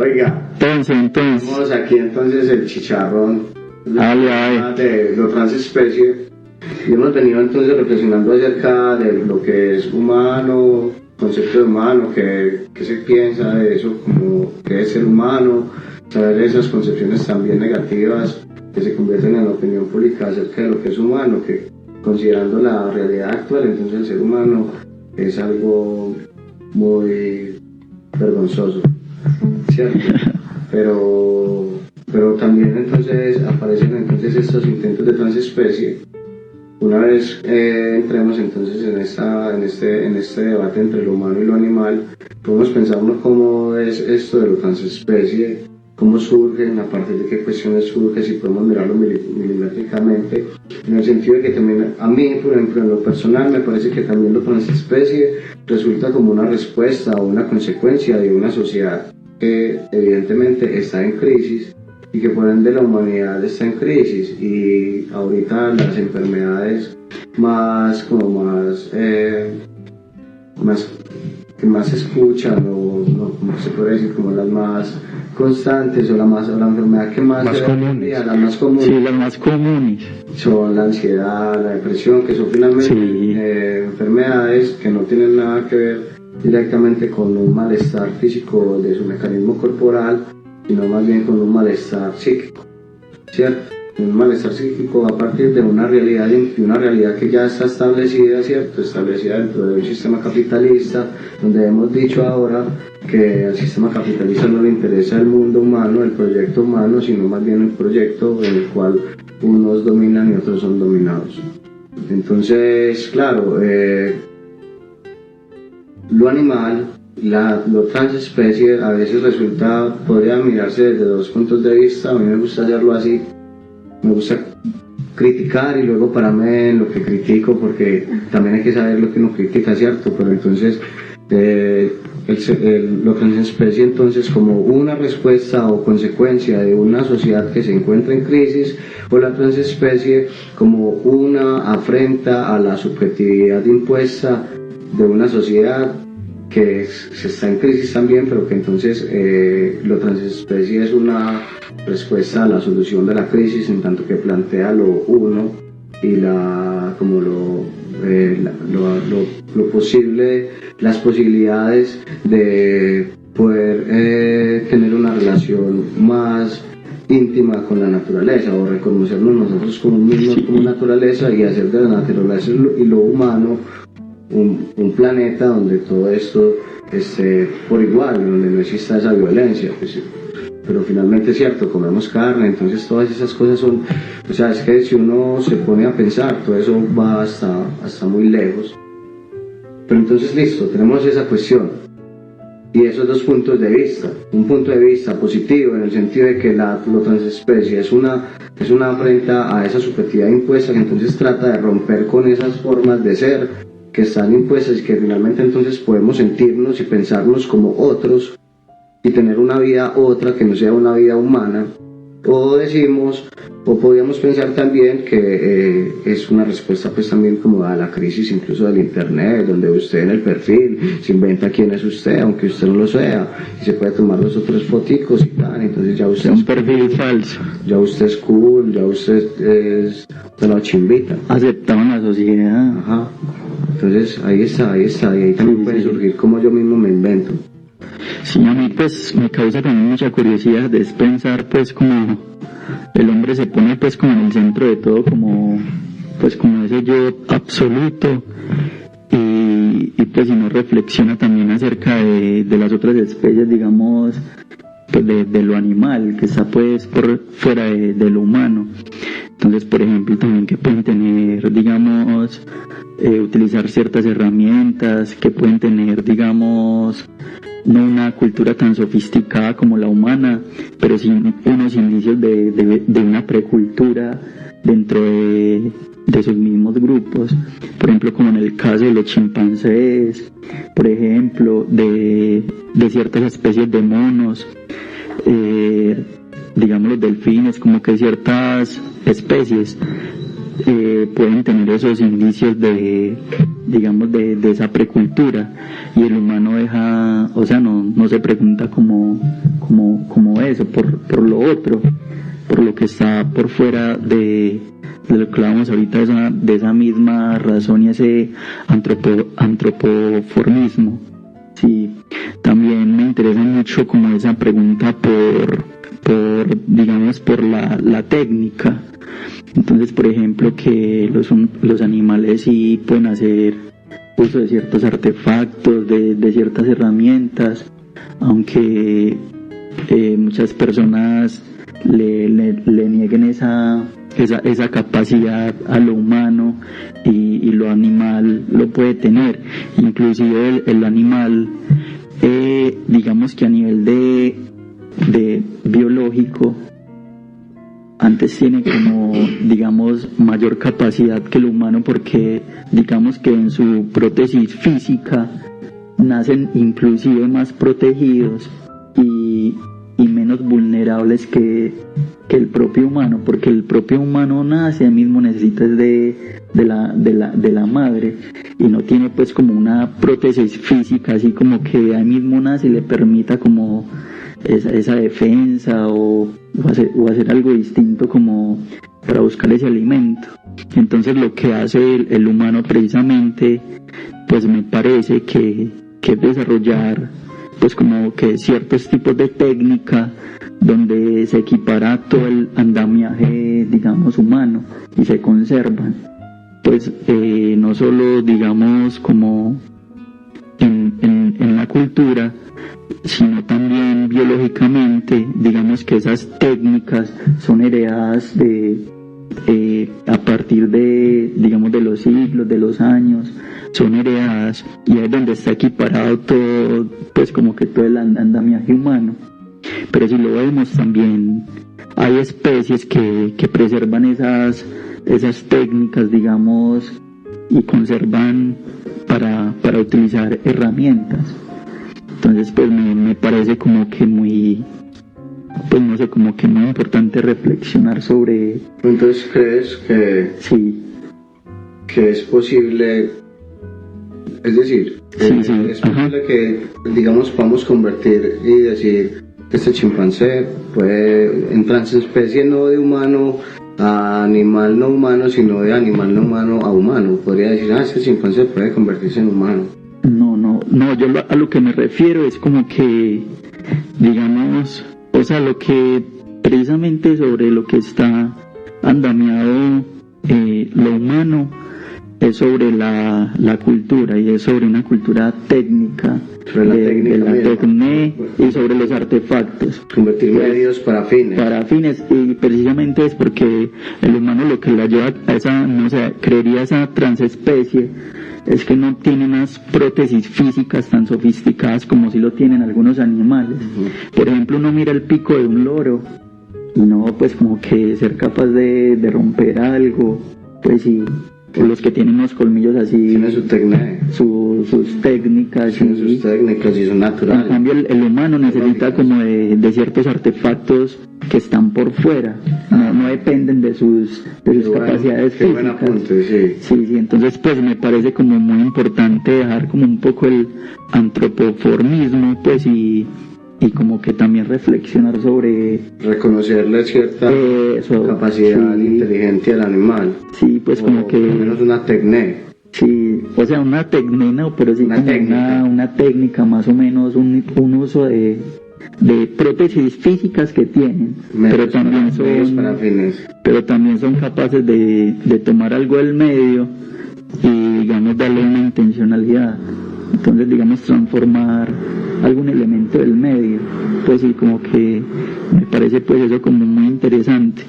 Oiga, entonces. Tenemos aquí entonces el chicharrón Ale. de lo transespecie. Y hemos venido entonces reflexionando acerca de lo que es humano, concepto de humano, qué se piensa de eso, como qué es ser humano, saber esas concepciones también negativas que se convierten en la opinión pública acerca de lo que es humano, que considerando la realidad actual, entonces el ser humano es algo muy vergonzoso, ¿cierto? Pero también entonces aparecen entonces estos intentos de transespecie. Una vez entremos entonces en este debate entre lo humano y lo animal, podemos pensarnos cómo es esto de lo transespecie, cómo surgen, a partir de qué cuestiones surge, si podemos mirarlo milimétricamente, en el sentido de que también a mí, por ejemplo, en lo personal, me parece que también lo transespecie resulta como una respuesta o una consecuencia de una sociedad que evidentemente está en crisis y que por ende la humanidad está en crisis, y ahorita las enfermedades que más se escuchan o no, como se puede decir, como las más constantes o la enfermedad que más comunes. Las más comunes. Sí, las más comunes Son la ansiedad, la depresión, que son finalmente enfermedades que no tienen nada que ver directamente con un malestar físico de su mecanismo corporal, sino más bien con un malestar psíquico, ¿cierto? Un malestar psíquico a partir de una realidad que ya está establecida, ¿cierto? Establecida dentro de un sistema capitalista, donde hemos dicho ahora que al sistema capitalista no le interesa el mundo humano, el proyecto humano, sino más bien el proyecto en el cual unos dominan y otros son dominados. Entonces, claro, lo animal, lo transespecie a veces podría mirarse desde dos puntos de vista. A mí me gusta hacerlo así, me gusta criticar y luego pararme en lo que critico, porque también hay que saber lo que uno critica, ¿cierto? Pero entonces lo transespecie entonces como una respuesta o consecuencia de una sociedad que se encuentra en crisis, o la transespecie como una afrenta a la subjetividad impuesta de una sociedad que se está en crisis también, pero que entonces lo transespecie es una respuesta a la solución de la crisis, en tanto que plantea lo uno y lo posible, las posibilidades de poder tener una relación más íntima con la naturaleza, o reconocernos nosotros como mismos, como naturaleza, y hacer de la naturaleza y lo humano un planeta donde todo esto esté por igual, donde no exista esa violencia, pues, pero finalmente es cierto, comemos carne, entonces todas esas cosas son, o sea, es que si uno se pone a pensar, todo eso va hasta muy lejos. Pero entonces listo, tenemos esa cuestión y esos dos puntos de vista, un punto de vista positivo en el sentido de que lo transespecie es una afrenta a esa subjetividad impuesta, que entonces trata de romper con esas formas de ser que están impuestas, y que finalmente entonces podemos sentirnos y pensarnos como otros y tener una vida otra que no sea una vida humana. O podríamos pensar también que es una respuesta pues también como a la crisis incluso del internet, donde usted en el perfil se inventa quién es usted, aunque usted no lo sea, y se puede tomar los otros foticos y tal, entonces ya usted es un perfil falso, ya usted es cool, ya usted es una chimbita, aceptado en la sociedad. Ajá. Entonces ahí está, y ahí también puede surgir como yo mismo me invento. Sí, a mí pues me causa también mucha curiosidad de pensar pues como el hombre se pone pues como en el centro de todo, como ese yo absoluto, y pues si no reflexiona también acerca de las otras especies, digamos, pues de lo animal que está pues por fuera de lo humano. Entonces, por ejemplo, también que pueden tener, digamos, utilizar ciertas herramientas, que pueden tener, digamos, no una cultura tan sofisticada como la humana, pero sí unos indicios de una precultura dentro de sus mismos grupos, por ejemplo, como en el caso de los chimpancés, por ejemplo, de ciertas especies de monos, digamos los delfines, como que ciertas especies pueden tener esos indicios de, digamos, de esa precultura, y el humano deja, o sea, no se pregunta como eso, por lo otro, por lo que está por fuera de lo que hablamos ahorita, de esa misma razón y ese antropoformismo. Sí, también me interesa mucho como esa pregunta digamos, por la técnica. Entonces, por ejemplo, que los animales sí pueden hacer uso de ciertos artefactos, de ciertas herramientas, aunque muchas personas le nieguen esa capacidad a lo humano, y lo animal lo puede tener. Inclusive el animal, digamos que a nivel de biológico, antes tiene como, digamos, mayor capacidad que el humano, porque digamos que en su prótesis física nacen inclusive más protegidos y menos vulnerables que el propio humano, porque el propio humano nace, él mismo necesita de la madre, y no tiene pues como una prótesis física así como que ahí mismo nace y le permita como esa defensa o hacer algo distinto como para buscar ese alimento. Entonces lo que hace el humano precisamente, pues me parece que es desarrollar pues como que ciertos tipos de técnica donde se equipara todo el andamiaje, digamos, humano, y se conservan, pues no solo, digamos, como en la cultura, sino también biológicamente. Digamos que esas técnicas son heredadas a partir de, digamos, de los siglos, de los años, son heredadas, y es donde está equiparado todo, pues como que todo el andamiaje humano. Pero si lo vemos también, hay especies que preservan esas técnicas, digamos, y conservan para utilizar herramientas. Entonces pues me parece como que muy, pues no sé, como que muy importante reflexionar sobre... Entonces, ¿crees que, sí, que es posible, es decir, sí, es posible que, digamos, podamos convertir y decir que este chimpancé puede, en transespecie, no de humano a animal no humano, sino de animal no humano a humano? Podría decir, este chimpancé puede convertirse en humano. No, yo a lo que me refiero es como que, digamos, o sea, lo que precisamente sobre lo que está andamiado lo humano es sobre la cultura, y es sobre una cultura técnica, de la técnica y sobre los artefactos. Convertir medios para fines. Y precisamente es porque el humano lo que la lleva a esa, no sé, creería esa transespecie, es que no tiene unas prótesis físicas tan sofisticadas como si lo tienen algunos animales. Por ejemplo, uno mira el pico de un loro y no, pues como que ser capaz de romper algo, pues sí. Los que tienen unos colmillos así, tienen su técnica, sus técnicas, tienen sus técnicas y son naturales. En cambio el humano necesita como de ciertos artefactos que están por fuera, no dependen de sus capacidades físicas. Buen apunte, sí, entonces pues me parece como muy importante dejar como un poco el antropoformismo, pues, y como que también reflexionar sobre... reconocerle cierta capacidad inteligente al animal. Sí, pues como que... Por lo menos una técnica. Sí, o sea, una técnica, no, pero sí una técnica, más o menos un uso de prótesis físicas que tienen, pero también son capaces de tomar algo del medio y, digamos, darle una intencionalidad. Entonces, digamos, transformar algún elemento del medio, pues sí, como que me parece pues eso como muy interesante.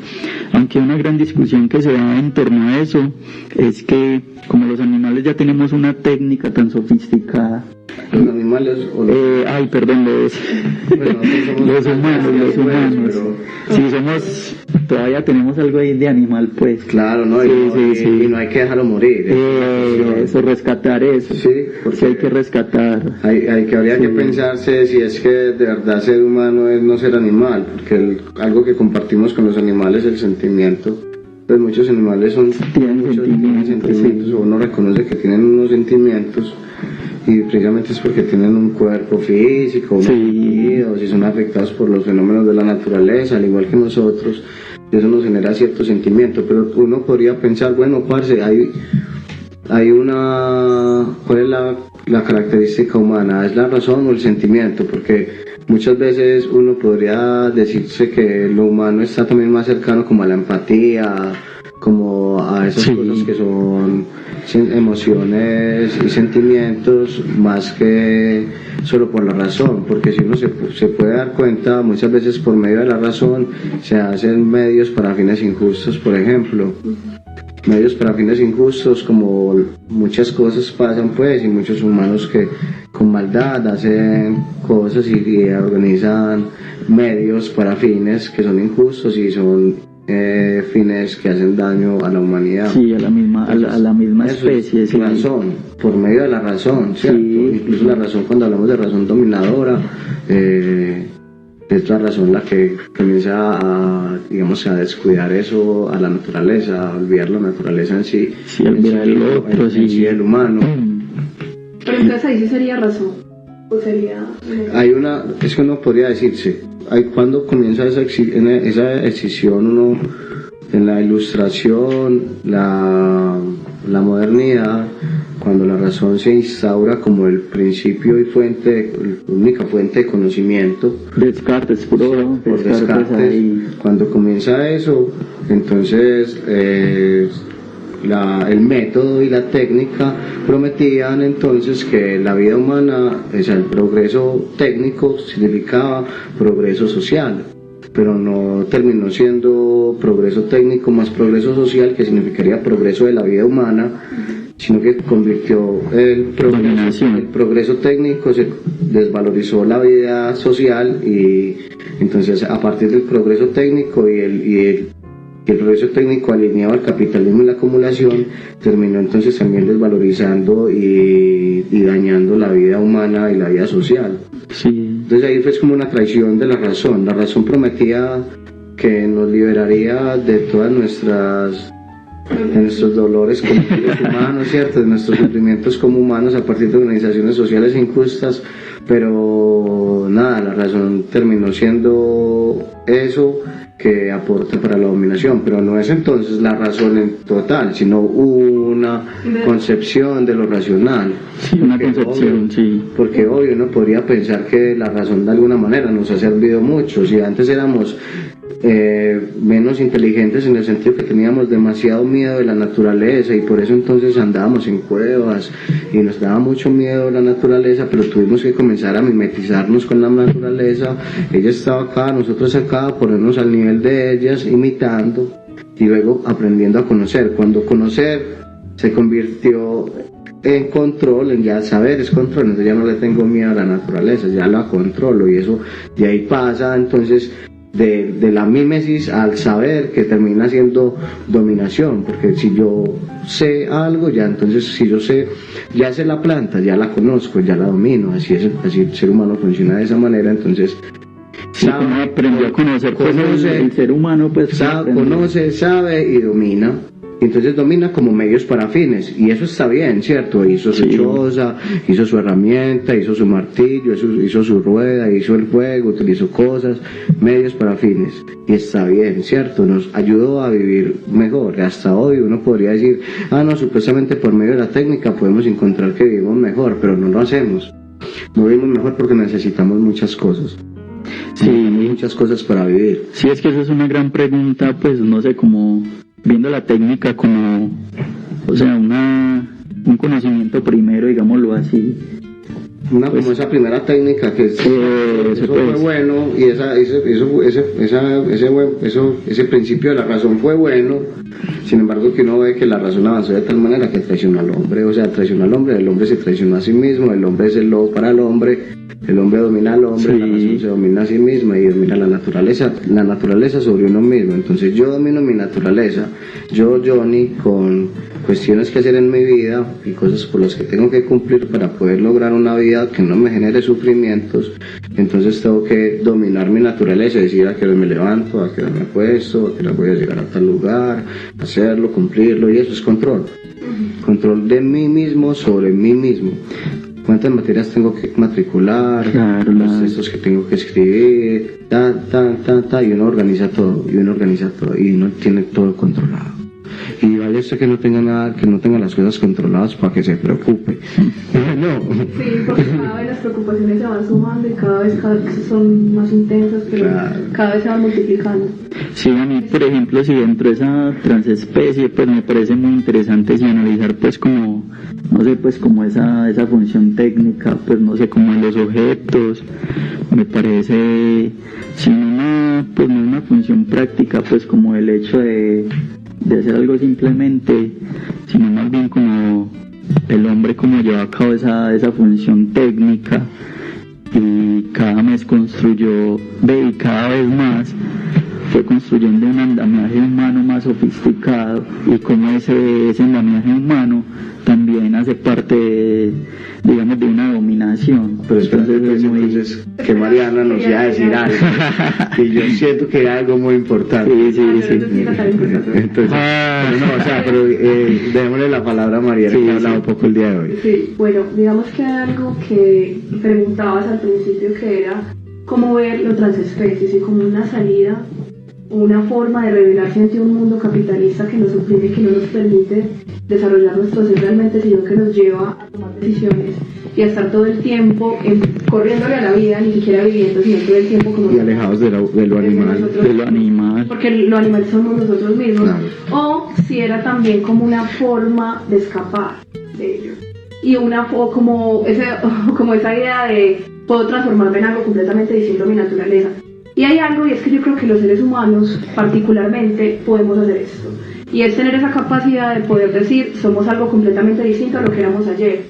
Aunque una gran discusión que se da en torno a eso es que como los animales ya tenemos una técnica tan sofisticada Los animales o los... perdón, los humanos. Pero... Sí, somos, todavía tenemos algo ahí de animal, pues. Claro, ¿no? Sí, y no hay que dejarlo morir. Eso, rescatar eso. Sí, porque hay que rescatar. Habría que pensarse si es que de verdad ser humano es no ser animal, porque algo que compartimos con los animales es el sentimiento. Pues muchos animales tienen sentimientos, o uno reconoce que tienen unos sentimientos, y precisamente es porque tienen un cuerpo físico, y son afectados por los fenómenos de la naturaleza, al igual que nosotros, y eso nos genera cierto sentimiento. Pero uno podría pensar, bueno, parce, hay una... ¿Cuál es la característica humana? ¿Es la razón o el sentimiento? Porque muchas veces uno podría decirse que lo humano está también más cercano como a la empatía, como a esas cosas que son emociones y sentimientos, más que solo por la razón, porque si uno se puede dar cuenta, muchas veces por medio de la razón se hacen medios para fines injustos, por ejemplo. Medios para fines injustos, como muchas cosas pasan, pues, y muchos humanos que con maldad hacen cosas y organizan medios para fines que son injustos y son fines que hacen daño a la humanidad. Sí, a la misma especie. Es razón, por medio de la razón, ¿cierto? Incluso la razón, cuando hablamos de razón dominadora, es la razón la que comienza a descuidar eso, a la naturaleza, a olvidar la naturaleza en sí, olvidar el otro, en sí, el humano. Pero entonces ahí sí sería razón, o sería... Es que uno podría decirse, cuando comienza esa excisión, uno, en la ilustración, la modernidad, cuando la razón se instaura como el principio y única fuente de conocimiento. Descartes, por Descartes, cuando comienza eso, entonces el método y la técnica prometían entonces que la vida humana, o sea, el progreso técnico significaba progreso social, pero no terminó siendo progreso técnico más progreso social, que significaría progreso de la vida humana, sino que convirtió el progreso técnico, se desvalorizó la vida social, y entonces a partir del progreso técnico y el progreso técnico alineado al capitalismo y la acumulación, terminó entonces también desvalorizando y dañando la vida humana y la vida social. Entonces ahí fue como una traición de la razón. La razón prometía que nos liberaría de todas nuestros dolores como seres humanos, ¿cierto? De nuestros sufrimientos como humanos a partir de organizaciones sociales injustas, pero nada, la razón terminó siendo eso que aporta para la dominación, pero no es entonces la razón en total, sino una concepción de lo racional. Porque obvio uno podría pensar que la razón de alguna manera nos ha servido mucho. Si antes éramos menos inteligentes en el sentido que teníamos demasiado miedo de la naturaleza y por eso entonces andábamos en cuevas y nos daba mucho miedo la naturaleza, pero tuvimos que comenzar a mimetizarnos con la naturaleza. Ella estaba acá, nosotros acá, ponernos al nivel de ellas, imitando y luego aprendiendo a conocer. Cuando conocer se convirtió en control, en ya saber es control, entonces ya no le tengo miedo a la naturaleza, ya la controlo, y eso de ahí pasa entonces de la mímesis al saber, que termina siendo dominación, porque si yo sé algo, ya entonces si yo sé, ya sé la planta, ya la conozco, ya la domino, así el ser humano funciona de esa manera. Entonces aprendió a conocer, el ser humano pues conoce, sabe y domina. Entonces domina como medios para fines, y eso está bien, ¿cierto? Hizo su choza, hizo su herramienta, hizo su martillo, hizo su rueda, hizo el fuego, utilizó cosas, medios para fines, y está bien, ¿cierto? Nos ayudó a vivir mejor. Hasta hoy uno podría decir, no, supuestamente por medio de la técnica podemos encontrar que vivimos mejor, pero no lo hacemos. No vivimos mejor porque necesitamos muchas cosas. Muchas cosas para vivir. Sí, es que esa es una gran pregunta, pues no sé, como viendo la técnica como, o sea, un conocimiento primero, digámoslo así, como esa primera técnica que eso fue bueno, y ese principio de la razón fue bueno. Sin embargo, que uno ve que la razón avanzó de tal manera que traicionó al hombre, el hombre se traicionó a sí mismo, el hombre es el lobo para el hombre domina al hombre, sí. La razón se domina a sí misma y domina la naturaleza sobre uno mismo. Entonces yo domino mi naturaleza, Johnny, con cuestiones que hacer en mi vida y cosas por las que tengo que cumplir para poder lograr una vida que no me genere sufrimientos. Entonces tengo que dominar mi naturaleza, decir a qué hora me levanto, a qué hora me acuesto, a qué hora voy a llegar a tal lugar, hacerlo, cumplirlo, y eso es control. Control de mí mismo sobre mí mismo. Cuántas materias tengo que matricular, los textos que tengo que escribir, y uno organiza todo, y uno tiene todo controlado. Y vale esto que no tenga las cosas controladas para que se preocupe. No. Sí, porque cada vez las preocupaciones se van sumando y cada vez son más intensas, pero cada vez se van multiplicando. Sí, a mí, por ejemplo, si dentro de esa transespecie, pues me parece muy interesante si analizar, pues como, no sé, pues como esa función técnica, pues no sé, como en los objetos, me parece, si no una función práctica, pues como el hecho de hacer algo simplemente, sino más bien como el hombre como lleva a cabo esa función técnica, y cada mes construyó, y cada vez más fue construyendo un andamiaje humano más sofisticado, y como ese andamiaje humano también hace parte de, digamos, de una dominación. Pero entonces que Mariana nos iba a decir algo, y yo siento que era algo muy importante. Sí. Entonces, pero démosle la palabra a Mariana, que ha hablado un poco el día de hoy. Sí, bueno, digamos que hay algo que preguntabas al principio, que era cómo ver lo transespecies y como una salida, una forma de rebelarse ante un mundo capitalista que nos oprime y que no nos permite desarrollar nuestro ser realmente, sino que nos lleva a tomar decisiones y a estar todo el tiempo corriéndole a la vida, ni siquiera viviendo, sino todo el tiempo como y alejados de lo animal, porque lo animal somos nosotros mismos. Claro. O si era también como una forma de escapar de ello, y como esa idea de puedo transformarme en algo completamente distinto a mi naturaleza. Y hay algo, y es que yo creo que los seres humanos particularmente podemos hacer esto, y es tener esa capacidad de poder decir somos algo completamente distinto a lo que éramos ayer.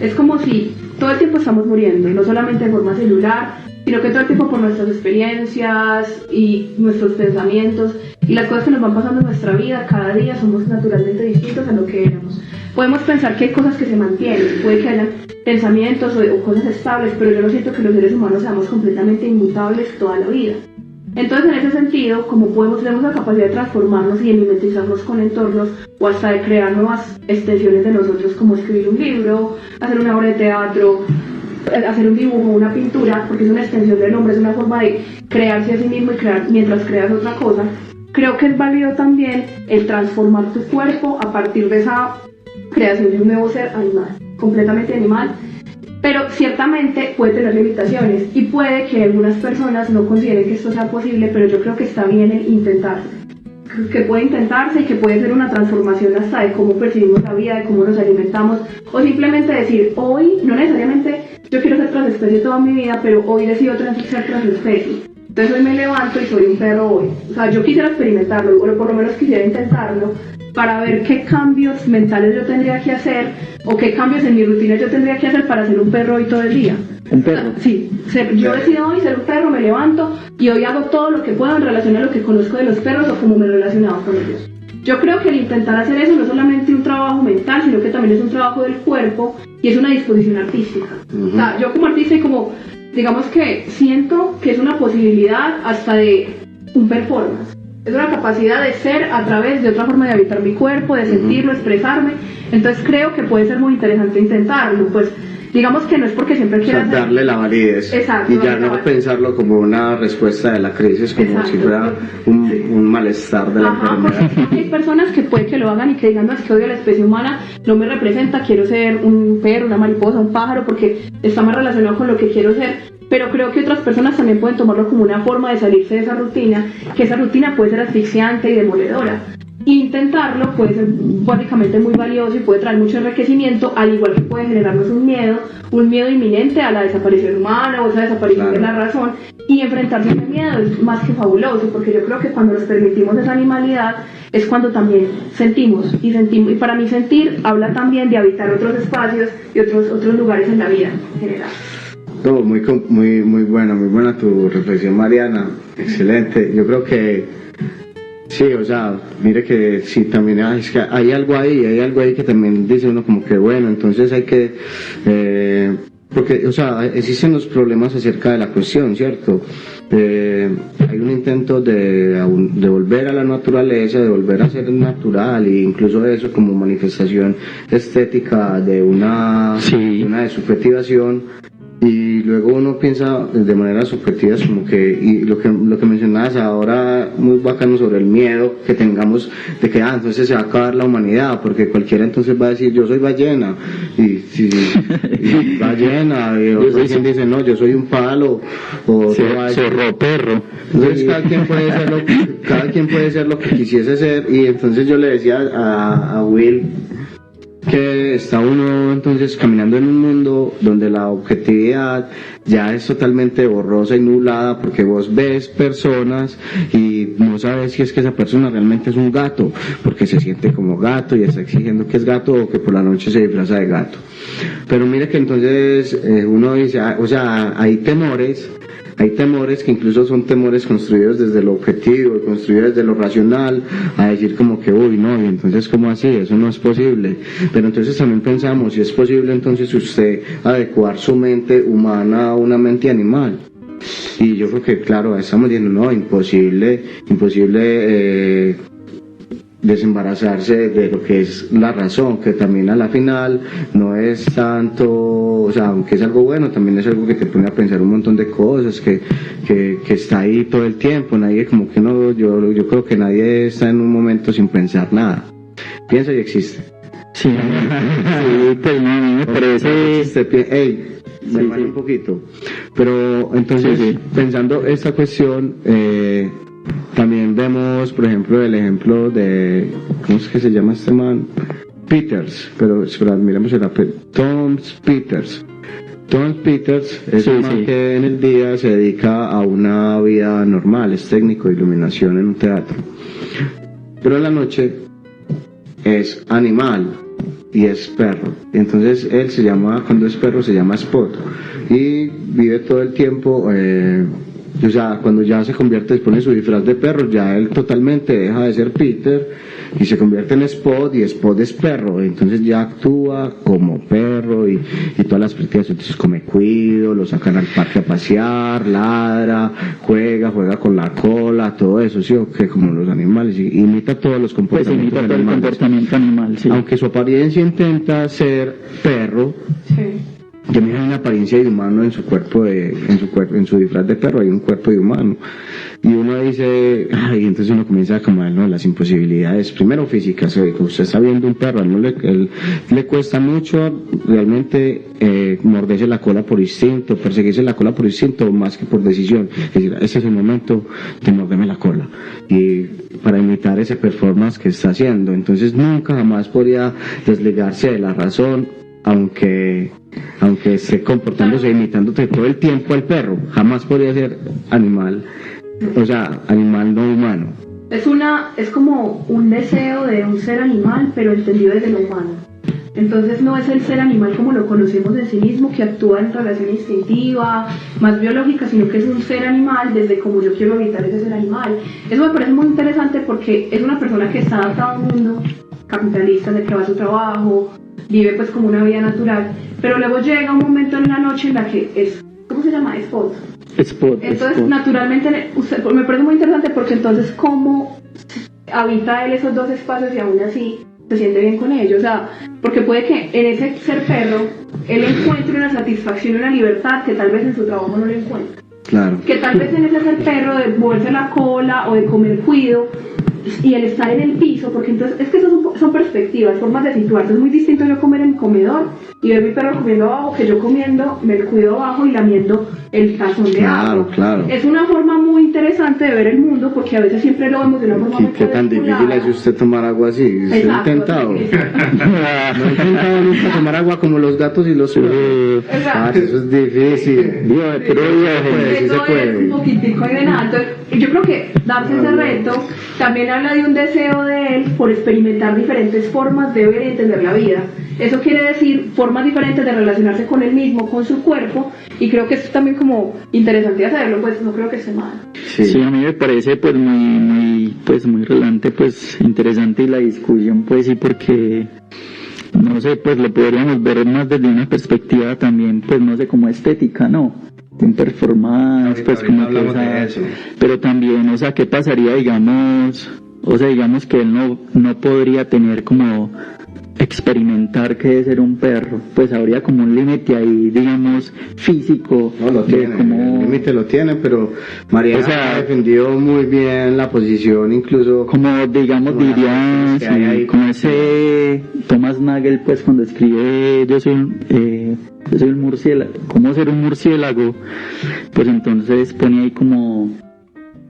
Es como si todo el tiempo estamos muriendo, no solamente de forma celular, sino que todo el tiempo por nuestras experiencias y nuestros pensamientos y las cosas que nos van pasando en nuestra vida, cada día somos naturalmente distintos a lo que éramos. Podemos pensar que hay cosas que se mantienen, puede que hayan pensamientos o cosas estables, pero yo no siento que los seres humanos seamos completamente inmutables toda la vida. Entonces, en ese sentido, como tenemos la capacidad de transformarnos y de mimetizarnos con entornos, o hasta de crear nuevas extensiones de nosotros, como escribir un libro, hacer una obra de teatro, hacer un dibujo, una pintura, porque es una extensión del hombre, es una forma de crearse a sí mismo y crear mientras creas otra cosa. Creo que es válido también el transformar tu cuerpo a partir de esa creación de un nuevo ser animal, completamente animal, pero ciertamente puede tener limitaciones y puede que algunas personas no consideren que esto sea posible, pero yo creo que está bien el intentarse, que puede intentarse y que puede ser una transformación hasta de cómo percibimos la vida, de cómo nos alimentamos, o simplemente decir hoy, no necesariamente yo quiero ser transespecie toda mi vida, pero hoy decido ser transespecie. Entonces hoy me levanto y soy un perro hoy. O sea, yo quisiera experimentarlo, o por lo menos quisiera intentarlo, para ver qué cambios mentales yo tendría que hacer, o qué cambios en mi rutina yo tendría que hacer para ser un perro hoy todo el día. ¿Un perro? Sí, yo decido hoy ser un perro, me levanto y hoy hago todo lo que puedo en relación a lo que conozco de los perros o cómo me he relacionado con ellos. Yo creo que el intentar hacer eso no es solamente un trabajo mental, sino que también es un trabajo del cuerpo y es una disposición artística. O sea, yo como artista y como, digamos que siento que es una posibilidad hasta de un performance. Es una capacidad de ser a través de otra forma de habitar mi cuerpo, de sentirlo, expresarme. Entonces creo que puede ser muy interesante intentarlo. Pues digamos que no es porque siempre quieras darle la validez. Exacto, y ya no pensarlo como una respuesta de la crisis, como exacto, si fuera un malestar de la enfermedad. Hay personas que puede que lo hagan y que digan, no, es que odio a la especie humana, no me representa, quiero ser un perro, una mariposa, un pájaro, porque está más relacionado con lo que quiero ser. Pero creo que otras personas también pueden tomarlo como una forma de salirse de esa rutina, que esa rutina puede ser asfixiante y demoledora. intentarlo puede ser básicamente muy valioso y puede traer mucho enriquecimiento, al igual que puede generarnos un miedo inminente a la desaparición humana o esa desaparición de la razón, y enfrentarse a ese miedo es más que fabuloso, porque yo creo que cuando nos permitimos esa animalidad es cuando también sentimos, y para mí sentir habla también de habitar otros espacios y otros lugares en la vida en general. No, muy buena tu reflexión, Mariana, excelente. Yo creo que sí, o sea, mire que sí, también es que hay algo ahí que también dice uno como que bueno, entonces hay que, porque, o sea, existen los problemas acerca de la cuestión, ¿cierto? Hay un intento de volver a la naturaleza, de volver a ser natural, e incluso eso como manifestación estética de una desubjetivación. Y luego uno piensa de manera subjetiva, como que, y lo que mencionabas ahora muy bacano sobre el miedo que tengamos de que entonces se va a acabar la humanidad, porque cualquiera entonces va a decir yo soy ballena, y ballena, y otro quien dice no, yo soy un palo, o zorro perro. Entonces cada quien puede ser lo que quisiese ser, y entonces yo le decía a Will que está uno entonces caminando en un mundo donde la objetividad ya es totalmente borrosa y nublada, porque vos ves personas y no sabes si es que esa persona realmente es un gato, porque se siente como gato y está exigiendo que es gato, o que por la noche se disfraza de gato. Pero mire que entonces uno dice, o sea, hay temores que incluso son temores construidos desde lo objetivo, construidos desde lo racional, a decir como que, uy, no, y entonces, ¿cómo así? Eso no es posible. Pero entonces también pensamos, si es posible entonces usted adecuar su mente humana a una mente animal. Y yo creo que, claro, estamos diciendo, no, imposible desembarazarse de lo que es la razón, que también a la final no es tanto, o sea, aunque es algo bueno, también es algo que te pone a pensar un montón de cosas, que está ahí todo el tiempo. Nadie, como que no, yo creo que nadie está en un momento sin pensar nada, piensa y existe. Sí, pues no, a mí me parece... Me vale un poquito, pero entonces pensando esta cuestión, también vemos, por ejemplo, el ejemplo de, ¿cómo es que se llama este man? Peters, pero miremos el apellido, Tom Peters. Tom Peters es un man que en el día se dedica a una vida normal, es técnico de iluminación en un teatro, pero en la noche es animal y es perro. Entonces él cuando es perro se llama Spot, y vive todo el tiempo, o sea, cuando ya se convierte, pone su disfraz de perro, ya él totalmente deja de ser Peter y se convierte en Spot, y Spot es perro, entonces ya actúa como perro y todas las prácticas. Entonces come cuido, lo sacan al parque a pasear, ladra, juega con la cola, todo eso, sí, que como los animales, imita todos los comportamientos pues imita todo el comportamiento animal, sí. Aunque su apariencia intenta ser perro, que mira una apariencia de humano en su cuerpo, en su disfraz de perro hay un cuerpo de humano, y uno dice, entonces uno comienza a comer, ¿no?, las imposibilidades, primero físicas. Usted está viendo un perro, él le cuesta mucho realmente morderse la cola por instinto, perseguirse la cola por instinto más que por decisión, es decir, ese es el momento de morderme la cola, y para imitar ese performance que está haciendo. Entonces nunca jamás podría desligarse de la razón, aunque esté comportándose, imitándote todo el tiempo al perro, jamás podría ser animal, o sea, animal no humano. Es como un deseo de un ser animal, pero entendido desde lo humano. Entonces no es el ser animal como lo conocemos en sí mismo, que actúa en relación instintiva, más biológica, sino que es un ser animal desde como yo quiero habitar ese ser animal. Eso me parece muy interesante porque es una persona que está adaptada a un mundo capitalista en el que va a su trabajo, vive pues como una vida natural, pero luego llega un momento en la noche en la que es, ¿cómo se llama? Spot. Entonces naturalmente me parece muy interesante porque entonces cómo habita él esos dos espacios y aún así se siente bien con ellos, o sea, porque puede que en ese ser perro él encuentre una satisfacción y una libertad que tal vez en su trabajo no lo encuentra. Claro. Que tal vez en ese ser perro de moverse la cola o de comer cuido y el estar en el piso, porque entonces es que son perspectivas, formas de situarse. Es muy distinto yo comer en el comedor y ver mi perro comiendo abajo que yo comiendo el cuido abajo y lamiendo el tazón de agua. Claro. Es una forma muy interesante de ver el mundo, porque a veces siempre lo vemos de una forma ¿Y muy qué tan difícil es usted tomar agua así? ¿Usted ha Exacto, intentado? sí. No he intentado nunca tomar agua como los gatos y los perros. Exacto. Eso es difícil. Pero Sí se puede. Es un poquitico ahí de nada. Entonces, yo creo que darse ese reto también habla de un deseo de él por experimentar diferentes formas de ver y entender la vida. Eso quiere decir formas diferentes de relacionarse con él mismo, con su cuerpo, y creo que es también como interesante hacerlo, pues no creo que esté mal. Sí, a mí me parece pues muy relevante, pues interesante la discusión, pues sí, porque no sé, pues lo podríamos ver más desde una perspectiva también, pues no sé, como estética, ¿no? En performance, pues como hablamos de eso. pero también, o sea, ¿qué pasaría, digamos que él no podría tener como experimentar qué es ser un perro? Pues habría como un límite ahí, digamos, físico. No lo tiene, el límite lo tiene, pero Mariana, o sea, ha defendido muy bien la posición, incluso como digamos como diría, que hay ahí. como ese Thomas Nagel, pues cuando escribe yo soy un murciélago, cómo ser un murciélago, pues entonces pone ahí como,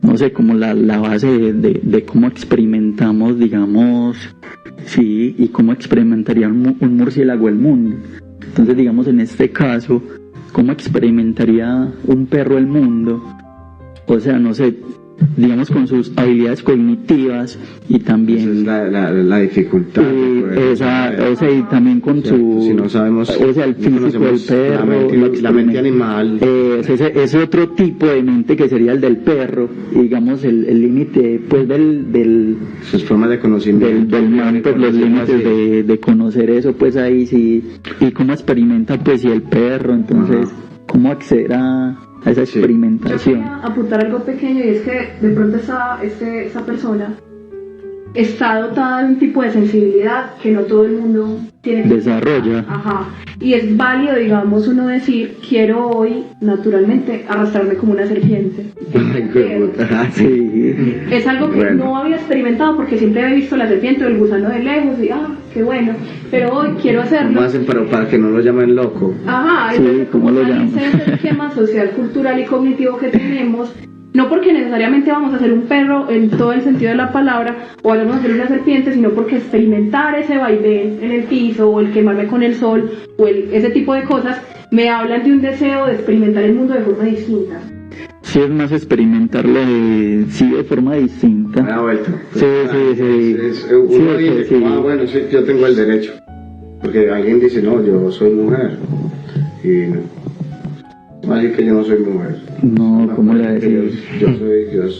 no sé, como la base de cómo experimentamos, digamos, sí, y cómo experimentaría un murciélago el mundo. Entonces, digamos, en este caso, ¿cómo experimentaría un perro el mundo? O sea, no sé, digamos, con sus habilidades cognitivas y también... esa es la dificultad. o sea, y también con su... Si no sabemos... O sea, el físico del perro... La mente animal. Ese otro tipo de mente que sería el del perro, y digamos, el límite, pues, del sus formas de conocimiento. del man, pues, los límites de conocer eso, pues, ahí sí... Y cómo experimenta, pues, si el perro, entonces, cómo acceder a esa experimentación. Yo quería apuntar algo pequeño, y es que de pronto esa persona está dotada de un tipo de sensibilidad que no todo el mundo tiene que desarrolla. Ajá. Y es válido, digamos, uno decir, quiero hoy, naturalmente, arrastrarme como una serpiente. Sí. Es algo que no había experimentado porque siempre había visto la serpiente o el gusano de lejos y qué bueno, pero hoy quiero hacerlo. ¿Cómo hacen para que no lo llamen loco? Ajá, sí, entonces ¿cómo lo llaman? ese esquema social, cultural y cognitivo que tenemos, no porque necesariamente vamos a ser un perro en todo el sentido de la palabra o vamos a ser una serpiente, sino porque experimentar ese vaivén en el piso o el quemarme con el sol o ese tipo de cosas me hablan de un deseo de experimentar el mundo de forma distinta. Sí, es más experimentarlo de forma distinta. Me da vuelta. Sí. Uno dice, bueno, sí, yo tengo el derecho. Porque alguien dice, no, yo soy mujer. Y no, así que yo no soy mujer. No, ¿cómo le decís?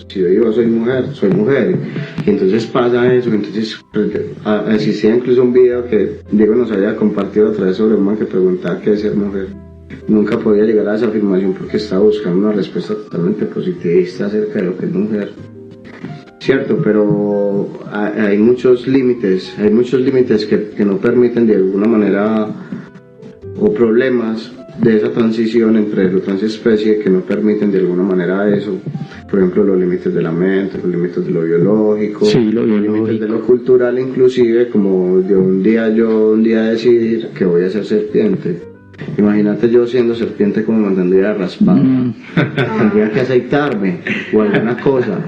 Si yo digo soy mujer. Y entonces pasa eso. Entonces existía incluso un video que Diego nos había compartido otra vez sobre un man que preguntaba qué es ser mujer. Nunca podía llegar a esa afirmación porque estaba buscando una respuesta totalmente positivista acerca de lo que es mujer. Cierto, pero hay muchos límites que no permiten de alguna manera, o problemas de esa transición entre la transespecie que no permiten de alguna manera eso. Por ejemplo, los límites de la mente, los límites de lo biológico, los límites de lo cultural, inclusive como de un día decidir que voy a ser serpiente. Imagínate yo siendo serpiente, como me mantendría raspado. Tendría que aceitarme o alguna cosa,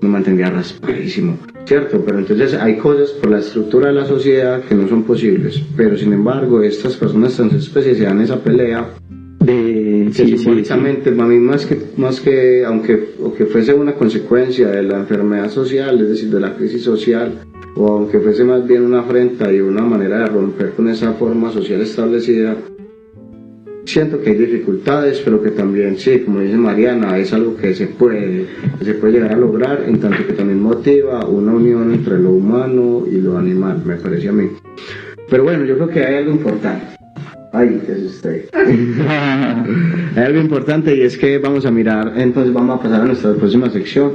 me mantendría raspadísimo, ¿cierto? Pero entonces hay cosas por la estructura de la sociedad que no son posibles, pero sin embargo estas personas transespecies se dan esa pelea que simbólicamente, a mí más que aunque fuese una consecuencia de la enfermedad social, es decir, de la crisis social, o aunque fuese más bien una afrenta y una manera de romper con esa forma social establecida, siento que hay dificultades, pero que también, sí, como dice Mariana, es algo que se puede llegar a lograr, en tanto que también motiva una unión entre lo humano y lo animal, me parece a mí. Pero bueno, yo creo que hay algo importante. Ay, ¿qué es usted? Hay algo importante, y es que vamos a mirar, entonces vamos a pasar a nuestra próxima sección,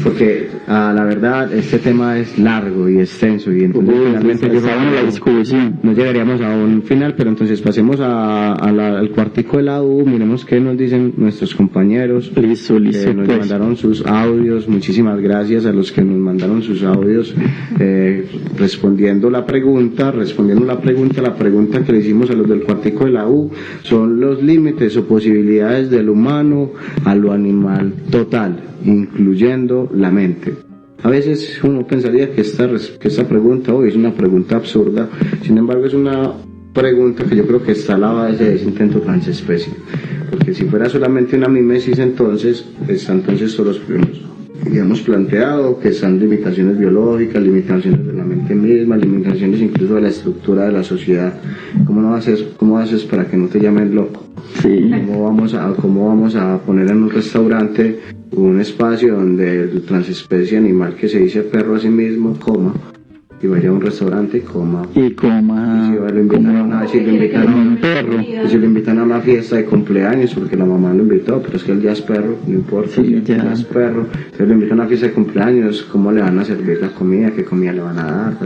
porque la verdad este tema es largo y extenso y entonces finalmente la discusión. no llegaríamos a un final, pero entonces pasemos al cuartico de la U, miremos qué nos dicen nuestros compañeros. Listo, nos pues. mandaron sus audios. Muchísimas gracias a los que nos mandaron sus audios respondiendo la pregunta que le hicimos a los del cuartico de la U son los límites o posibilidades del humano a lo animal total, incluyendo la mente. A veces uno pensaría que esta pregunta hoy es una pregunta absurda, sin embargo es una pregunta que yo creo que está a la base de ese intento transespecie, porque si fuera solamente una mimesis entonces todos los problemas. Y hemos planteado que están limitaciones biológicas, limitaciones de la mente misma, limitaciones incluso de la estructura de la sociedad. ¿Cómo haces para que no te llamen loco? Sí. ¿Cómo vamos a poner en un restaurante un espacio donde el transespecie animal que se dice perro a sí mismo coma? Y vaya a un restaurante y coma. Y coma. Si lo invitan a una fiesta de cumpleaños porque la mamá lo invitó, pero es que él ya es perro, no importa, sí, ya es perro. Entonces lo invitan a una fiesta de cumpleaños, ¿cómo le van a servir la comida? ¿Qué comida le van a dar?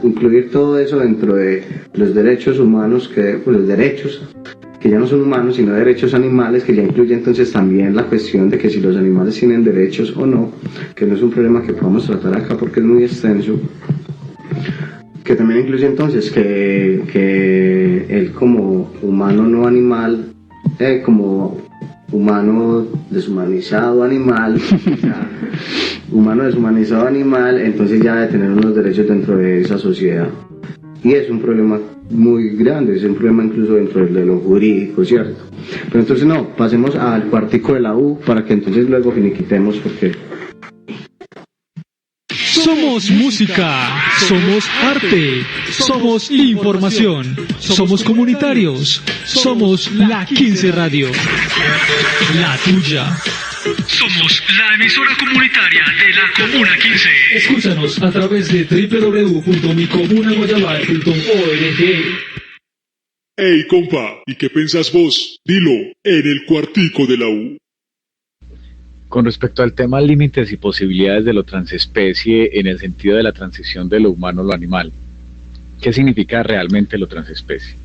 Incluir todo eso dentro de los derechos humanos, los derechos que ya no son humanos, sino derechos animales, que ya incluye entonces también la cuestión de que si los animales tienen derechos o no, que no es un problema que podamos tratar acá porque es muy extenso. Que también incluye entonces que él como humano no animal, como humano deshumanizado animal, humano deshumanizado animal, entonces ya debe tener unos derechos dentro de esa sociedad. Y es un problema muy grande, es un problema incluso dentro de lo jurídico, ¿cierto? Pero entonces no, pasemos al cuartico de la U para que entonces luego finiquitemos porque... Somos música, somos arte, somos información, somos comunitarios, somos la 15 Radio, la tuya. Somos la emisora comunitaria de la Comuna 15. Escúchanos a través de www.micomunaguayabal.org. Ey, compa, ¿y qué pensás vos? Dilo, en el cuartico de la U. Con respecto al tema límites y posibilidades de lo transespecie en el sentido de la transición de lo humano a lo animal, ¿qué significa realmente lo transespecie?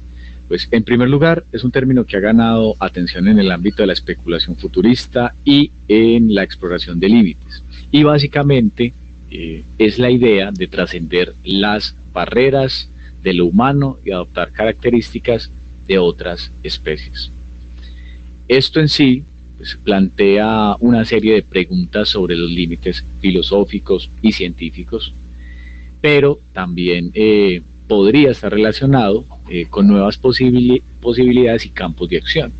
Pues en primer lugar es un término que ha ganado atención en el ámbito de la especulación futurista y en la exploración de límites. Y básicamente es la idea de trascender las barreras de lo humano y adoptar características de otras especies. Esto en sí pues plantea una serie de preguntas sobre los límites filosóficos y científicos, pero también podría estar relacionado con nuevas posibilidades y campos de acción,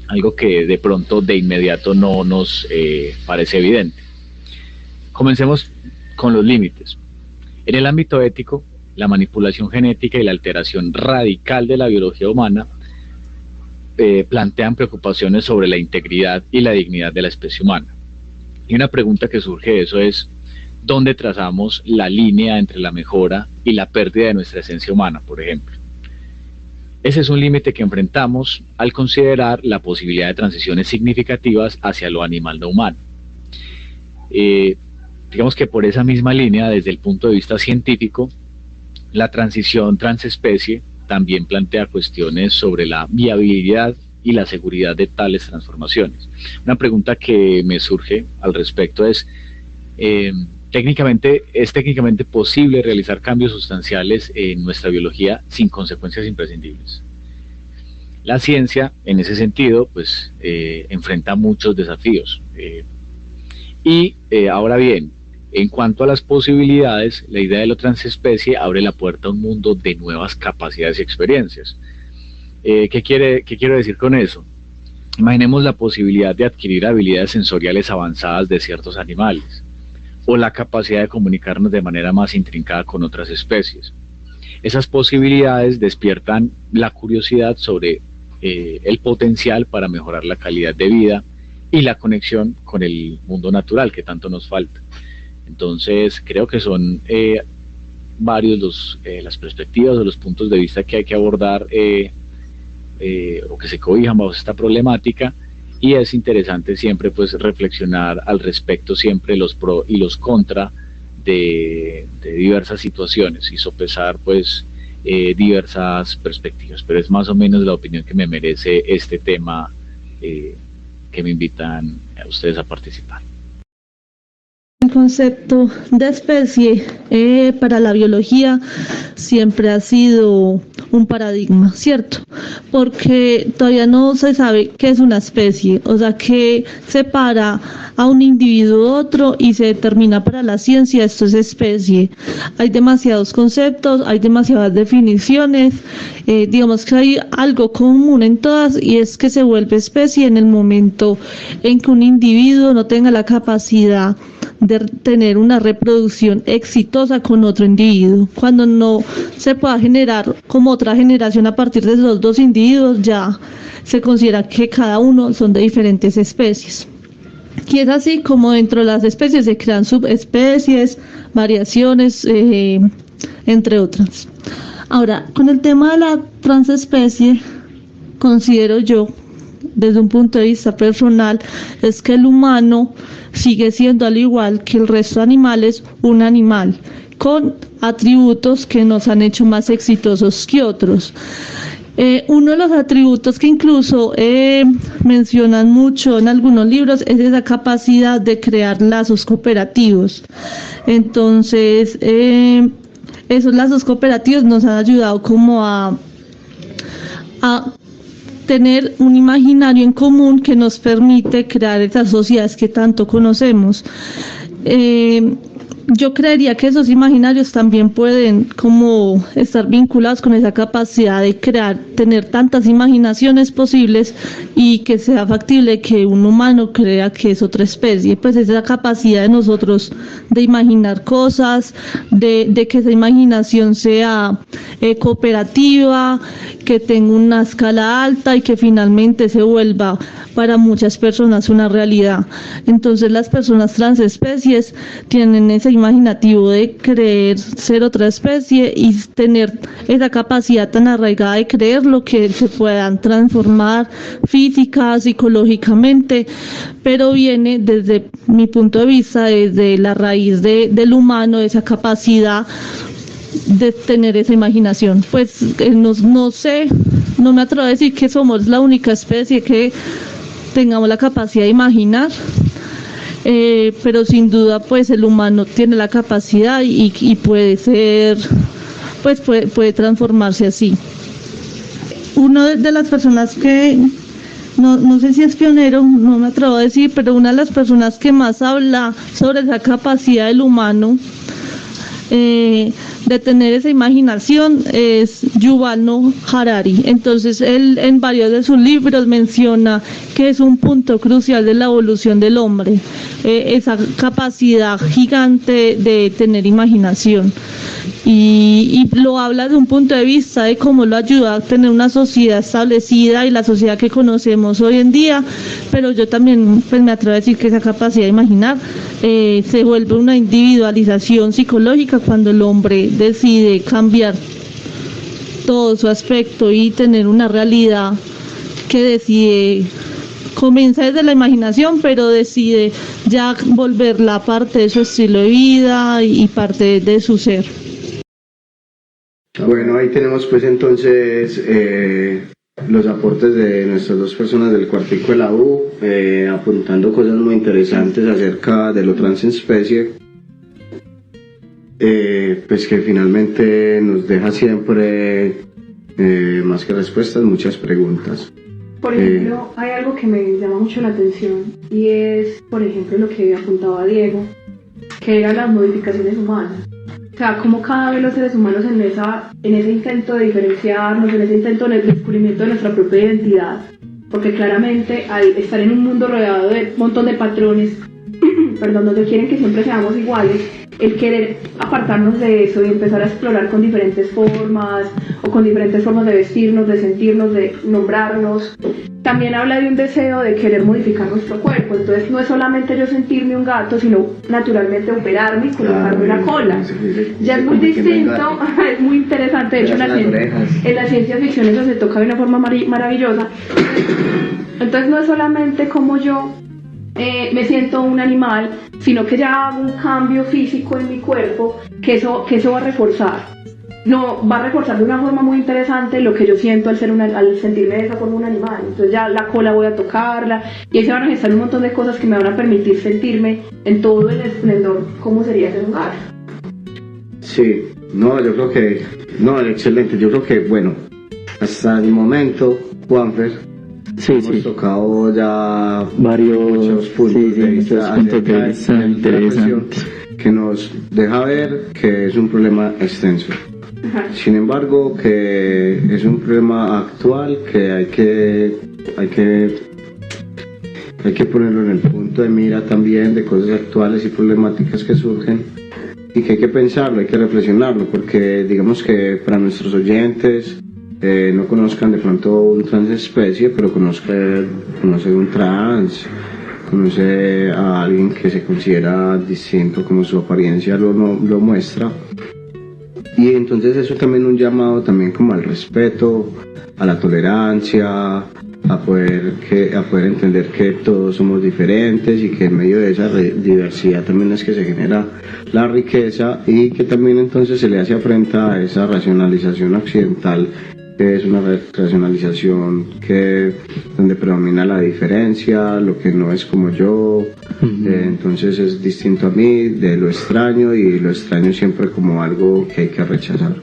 algo que de pronto de inmediato no nos parece evidente. Comencemos con los límites. En el ámbito ético, la manipulación genética y la alteración radical de la biología humana plantean preocupaciones sobre la integridad y la dignidad de la especie humana. Y una pregunta que surge de eso es, ¿dónde trazamos la línea entre la mejora y la pérdida de nuestra esencia humana, por ejemplo? Ese es un límite que enfrentamos al considerar la posibilidad de transiciones significativas hacia lo animal no humano. Digamos que por esa misma línea, desde el punto de vista científico, la transición transespecie también plantea cuestiones sobre la viabilidad y la seguridad de tales transformaciones. Una pregunta que me surge al respecto es, ¿es técnicamente posible realizar cambios sustanciales en nuestra biología sin consecuencias imprescindibles? La ciencia, en ese sentido, pues enfrenta muchos desafíos. Ahora bien, en cuanto a las posibilidades, la idea de lo transespecie abre la puerta a un mundo de nuevas capacidades y experiencias. ¿Qué quiero decir con eso? Imaginemos la posibilidad de adquirir habilidades sensoriales avanzadas de ciertos animales, o la capacidad de comunicarnos de manera más intrincada con otras especies. Esas posibilidades despiertan la curiosidad sobre el potencial para mejorar la calidad de vida y la conexión con el mundo natural que tanto nos falta. Entonces creo que son varios las perspectivas o los puntos de vista que hay que abordar o que se cobijan bajo esta problemática, y es interesante siempre pues reflexionar al respecto, siempre los pro y los contra de diversas situaciones y sopesar pues diversas perspectivas, pero es más o menos la opinión que me merece este tema que me invitan a ustedes a participar. El concepto de especie para la biología siempre ha sido un paradigma, ¿cierto? Porque todavía no se sabe qué es una especie, o sea, qué separa a un individuo de otro y se determina para la ciencia esto es especie. Hay demasiados conceptos, hay demasiadas definiciones, digamos que hay algo común en todas y es que se vuelve especie en el momento en que un individuo no tenga la capacidad de tener una reproducción exitosa con otro individuo. Cuando no se pueda generar como otra generación a partir de esos dos individuos, ya se considera que cada uno son de diferentes especies. Y es así como dentro de las especies se crean subespecies, variaciones, entre otras. Ahora, con el tema de la transespecie, considero yo, desde un punto de vista personal, es que el humano sigue siendo, al igual que el resto de animales, un animal con atributos que nos han hecho más exitosos que otros. Uno de los atributos que incluso mencionan mucho en algunos libros es esa capacidad de crear lazos cooperativos. Entonces, esos lazos cooperativos nos han ayudado como a tener un imaginario en común que nos permite crear esas sociedades que tanto conocemos. Yo creería que esos imaginarios también pueden como estar vinculados con esa capacidad de crear, tener tantas imaginaciones posibles y que sea factible que un humano crea que es otra especie. Pues esa capacidad de nosotros de imaginar cosas, de que esa imaginación sea cooperativa, que tenga una escala alta y que finalmente se vuelva para muchas personas una realidad. Entonces las personas transespecies tienen ese imaginativo de creer ser otra especie y tener esa capacidad tan arraigada de creerlo que se puedan transformar física, psicológicamente, pero viene desde mi punto de vista, desde la raíz del humano, esa capacidad de tener esa imaginación. Pues no sé, no me atrevo a decir que somos la única especie que tengamos la capacidad de imaginar, pero sin duda pues el humano tiene la capacidad y puede ser, pues puede transformarse así. Una de las personas que, no sé si es pionero, no me atrevo a decir, pero una de las personas que más habla sobre esa capacidad del humano de tener esa imaginación es Yuval Noah Harari. Entonces él en varios de sus libros menciona que es un punto crucial de la evolución del hombre, esa capacidad gigante de tener imaginación. Y lo habla de un punto de vista de cómo lo ayuda a tener una sociedad establecida y la sociedad que conocemos hoy en día, pero yo también pues, me atrevo a decir que esa capacidad de imaginar se vuelve una individualización psicológica cuando el hombre decide cambiar todo su aspecto y tener una realidad que decide, comienza desde la imaginación, pero decide ya volverla parte de su estilo de vida y parte de su ser. Bueno, ahí tenemos pues entonces los aportes de nuestras dos personas del cuartico de la U, apuntando cosas muy interesantes acerca de lo transespecie, pues que finalmente nos deja siempre, más que respuestas, muchas preguntas. Por ejemplo, hay algo que me llama mucho la atención y es, por ejemplo, lo que apuntaba Diego, que eran las modificaciones humanas. O sea, como cada vez los seres humanos en ese intento de diferenciarnos, en ese intento de descubrimiento de nuestra propia identidad, porque claramente al estar en un mundo rodeado de un montón de patrones, donde quieren que siempre seamos iguales, el querer apartarnos de eso y empezar a explorar con diferentes formas o con diferentes formas de vestirnos, de sentirnos, de nombrarnos, también habla de un deseo de querer modificar nuestro cuerpo. Entonces no es solamente yo sentirme un gato, sino naturalmente operarme y colocarme una cola. Ya es muy distinto, es muy interesante. De hecho, en la ciencia ficción eso se toca de una forma maravillosa. Entonces no es solamente como yo me siento un animal, sino que ya hago un cambio físico en mi cuerpo que eso va a reforzar. No, va a reforzar de una forma muy interesante lo que yo siento al sentirme de esa forma un animal. Entonces ya la cola voy a tocarla y ahí se van a gestar un montón de cosas que me van a permitir sentirme en todo el esplendor como sería ese lugar. Sí, no, yo creo que, no, excelente, yo creo que, bueno, hasta el momento, Juanfer, hemos tocado ya muchos puntos de vista interesantes que nos deja ver que es un problema extenso. Sin embargo, que es un problema actual que hay que ponerlo en el punto de mira también de cosas actuales y problemáticas que surgen y que hay que pensarlo, hay que reflexionarlo, porque digamos que para nuestros oyentes no conozcan de pronto un transespecie, pero conoce un trans, conoce a alguien que se considera distinto como su apariencia lo muestra. Y entonces eso también un llamado también como al respeto, a la tolerancia, a poder entender que todos somos diferentes y que en medio de esa diversidad también es que se genera la riqueza y que también entonces se le hace frente a esa racionalización occidental, que es una racionalización donde predomina la diferencia, lo que no es como yo, entonces es distinto a mí, de lo extraño, y lo extraño siempre como algo que hay que rechazar.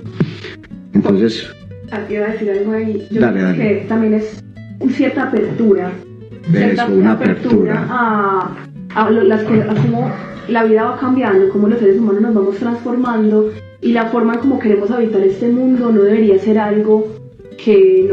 Entonces... Iba a decir algo ahí, yo creo que también es cierta apertura, una apertura a cómo la vida va cambiando, cómo los seres humanos nos vamos transformando, y la forma en cómo queremos habitar este mundo no debería ser algo que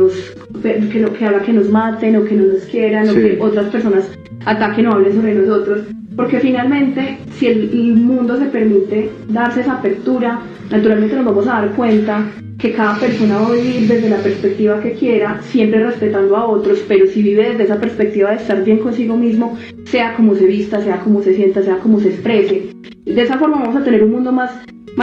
haga que nos maten o que no nos quieran, o que otras personas ataquen o hablen sobre nosotros, porque finalmente si el mundo se permite darse esa apertura, naturalmente nos vamos a dar cuenta que cada persona va a vivir desde la perspectiva que quiera, siempre respetando a otros, pero si vive desde esa perspectiva de estar bien consigo mismo, sea como se vista, sea como se sienta, sea como se exprese. De esa forma vamos a tener un mundo más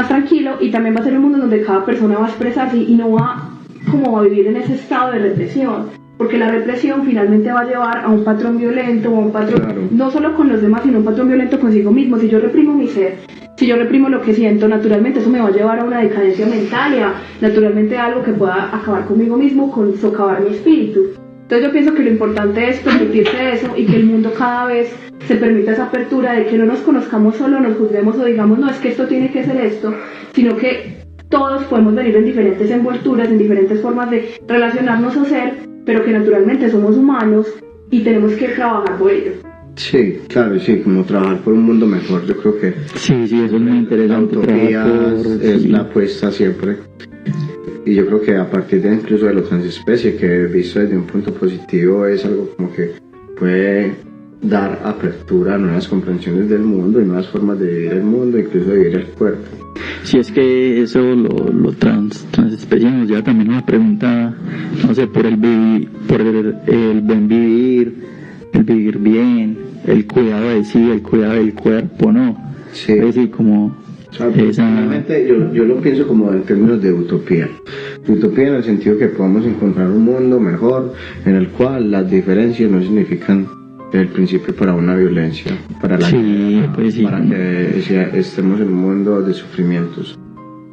tranquilo, y también va a ser un mundo donde cada persona va a expresarse y no va como a vivir en ese estado de represión, porque la represión finalmente va a llevar a un patrón violento, o a un patrón no solo con los demás, sino un patrón violento consigo mismo. Si yo reprimo mi ser, si yo reprimo lo que siento, naturalmente eso me va a llevar a una decadencia mental y a naturalmente algo que pueda acabar conmigo mismo, con socavar mi espíritu. Entonces yo pienso que lo importante es permitirse eso, y que el mundo cada vez se permita esa apertura de que no nos conozcamos solo, nos juzguemos o digamos no, es que esto tiene que ser esto, sino que todos podemos venir en diferentes envolturas, en diferentes formas de relacionarnos o ser, pero que naturalmente somos humanos y tenemos que trabajar por ello. Sí, claro, sí, como trabajar por un mundo mejor, yo creo que... Sí, eso es muy interesante. La utopía es la apuesta siempre. Y yo creo que a partir de incluso de lo transespecie, que visto desde un punto positivo, es algo como que puede dar apertura a nuevas comprensiones del mundo y nuevas formas de vivir el mundo, incluso de vivir el cuerpo. Si es que eso lo transespecie nos lleva también a una pregunta, no sé, por el buen vivir, el vivir bien, el cuidado de sí, el cuidado del cuerpo, ¿no? Sí. Es decir, como... Realmente yo lo pienso como en términos de utopía. Utopía en el sentido que podamos encontrar un mundo mejor en el cual las diferencias no significan el principio para una violencia, para la guerra, para que estemos en un mundo de sufrimientos,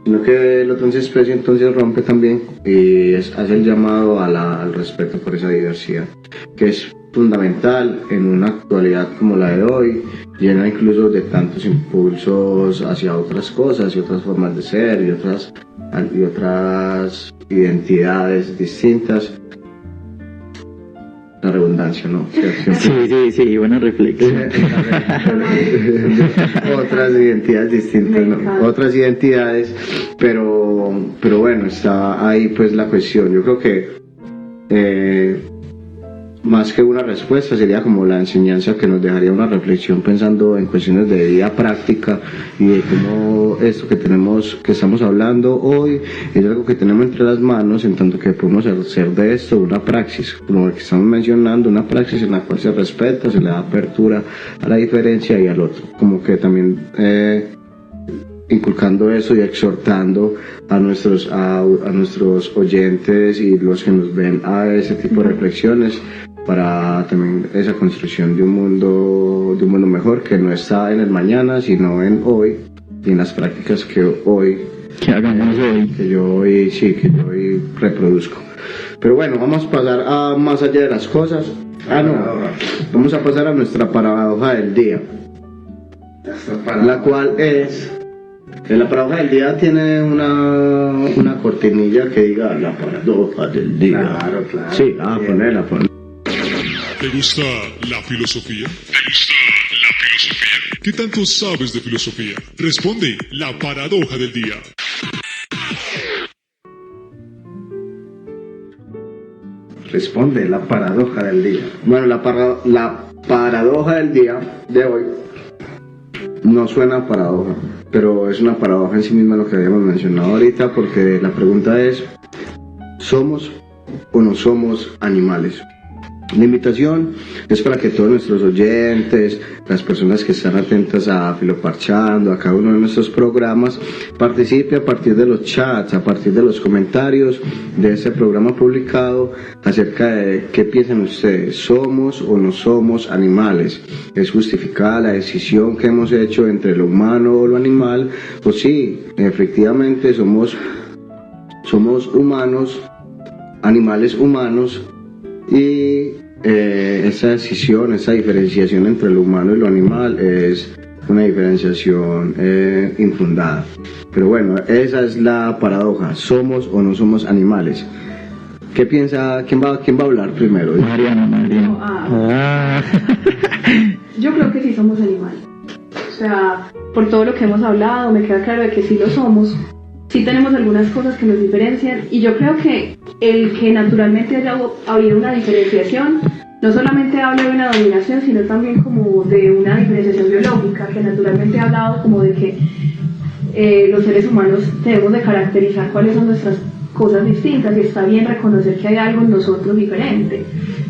sino que la transespecie entonces rompe también y hace el llamado al respeto por esa diversidad, que es fundamental en una actualidad como la de hoy, llena incluso de tantos impulsos hacia otras cosas y otras formas de ser y otras identidades distintas. La redundancia, ¿no? Sí, buena reflexión. Otras identidades distintas, ¿no? Otras identidades, pero bueno, está ahí pues la cuestión. Yo creo que más que una respuesta sería como la enseñanza que nos dejaría una reflexión pensando en cuestiones de vida práctica y de cómo esto que estamos hablando hoy es algo que tenemos entre las manos, en tanto que podemos hacer de esto una praxis, como el que estamos mencionando, una praxis en la cual se respeta, se le da apertura a la diferencia y al otro, como que también inculcando eso y exhortando a nuestros oyentes y los que nos ven a ese tipo de reflexiones, para también esa construcción de un mundo mejor, que no está en el mañana, sino en hoy, y en las prácticas que hoy, que hagamos hoy, que yo hoy reproduzco. Pero bueno, vamos a pasar a más allá de las cosas. Vamos a pasar a nuestra paradoja del día, la cual es, la paradoja del día tiene una cortinilla que diga la paradoja del día. Claro. Sí, ponerla. ¿Te gusta la filosofía? ¿Qué tanto sabes de filosofía? Responde la paradoja del día. Responde la paradoja del día. Bueno, la paradoja del día de hoy no suena a paradoja, pero es una paradoja en sí misma lo que habíamos mencionado ahorita, porque la pregunta es: ¿somos o no somos animales? La invitación es para que todos nuestros oyentes, las personas que están atentas a Filoparchando, a cada uno de nuestros programas, participe a partir de los chats, a partir de los comentarios de este programa publicado, acerca de qué piensan ustedes: ¿somos o no somos animales? ¿Es justificada la decisión que hemos hecho entre lo humano o lo animal? O sí, efectivamente somos humanos, animales humanos, y esa decisión, esa diferenciación entre lo humano y lo animal es una diferenciación infundada. Pero bueno, esa es la paradoja: ¿somos o no somos animales? ¿Qué piensa? ¿Quién va a hablar primero? Mariana. Yo creo que sí somos animales. O sea, por todo lo que hemos hablado, me queda claro de que sí lo somos. Sí tenemos algunas cosas que nos diferencian, y yo creo que el que naturalmente haya habido una diferenciación no solamente habla de una dominación, sino también como de una diferenciación biológica, que naturalmente ha hablado como de que los seres humanos debemos de caracterizar cuáles son nuestras cosas distintas, y está bien reconocer que hay algo en nosotros diferente.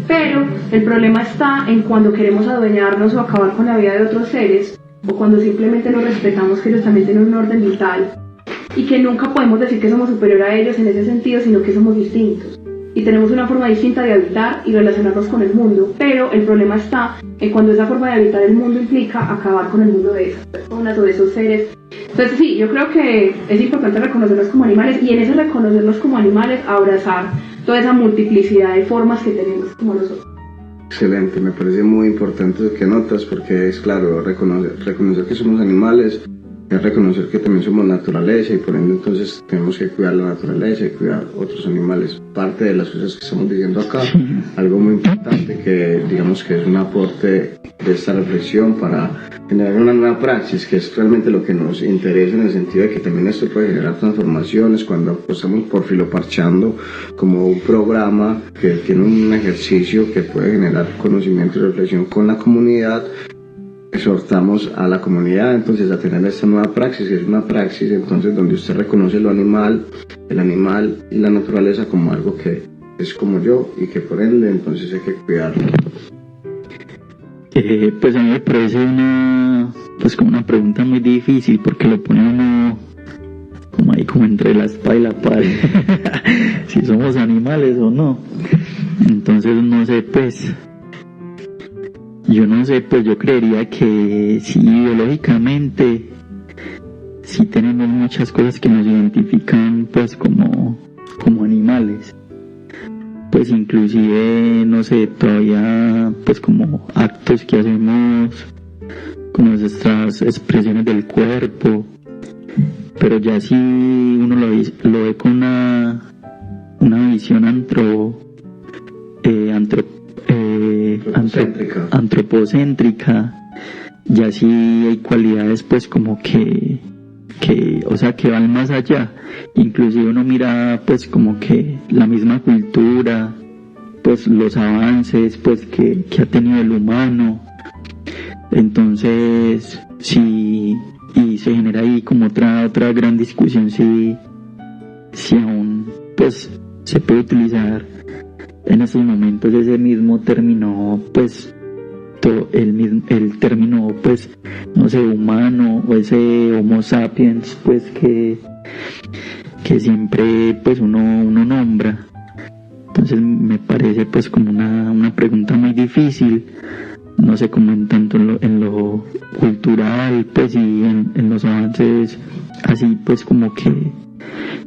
Pero el problema está en cuando queremos adueñarnos o acabar con la vida de otros seres, o cuando simplemente no respetamos que ellos también tienen un orden vital, y que nunca podemos decir que somos superior a ellos en ese sentido, sino que somos distintos y tenemos una forma distinta de habitar y relacionarnos con el mundo. Pero el problema está en cuando esa forma de habitar el mundo implica acabar con el mundo de esas personas o de esos seres. Entonces sí, yo creo que es importante reconocerlos como animales, y en ese reconocerlos como animales abrazar toda esa multiplicidad de formas que tenemos como nosotros. Excelente, me parece muy importante lo que notas, porque es claro, reconocer que somos animales es reconocer que también somos naturaleza, y por ende entonces tenemos que cuidar la naturaleza y cuidar otros animales. Parte de las cosas que estamos diciendo acá, algo muy importante que digamos que es un aporte de esta reflexión para generar una nueva praxis, que es realmente lo que nos interesa, en el sentido de que también esto puede generar transformaciones cuando apostamos por Filoparchando como un programa que tiene un ejercicio que puede generar conocimiento y reflexión con la comunidad. Exhortamos a la comunidad entonces a tener esta nueva praxis, que es una praxis entonces donde usted reconoce lo animal, el animal y la naturaleza como algo que es como yo, y que por ende entonces hay que cuidarlo. Pues a mí me parece como una pregunta muy difícil, porque lo pone uno como ahí como entre la espada y la pared si somos animales o no. Entonces no sé, yo creería que sí, biológicamente sí tenemos muchas cosas que nos identifican pues como animales, pues inclusive no sé, todavía pues como actos que hacemos, como nuestras expresiones del cuerpo, pero ya si uno lo ve con una visión antropocéntrica, ya sí hay cualidades pues como que o sea, que van más allá. Inclusive uno mira pues como que la misma cultura, pues los avances pues que ha tenido el humano. Entonces sí, y se genera ahí como otra gran discusión si aún pues se puede utilizar en estos momentos ese mismo término, pues el término pues no sé, humano, o ese homo sapiens pues que siempre pues uno nombra. Entonces me parece pues como una pregunta muy difícil, no sé, como en tanto en lo cultural pues y en los avances así pues como que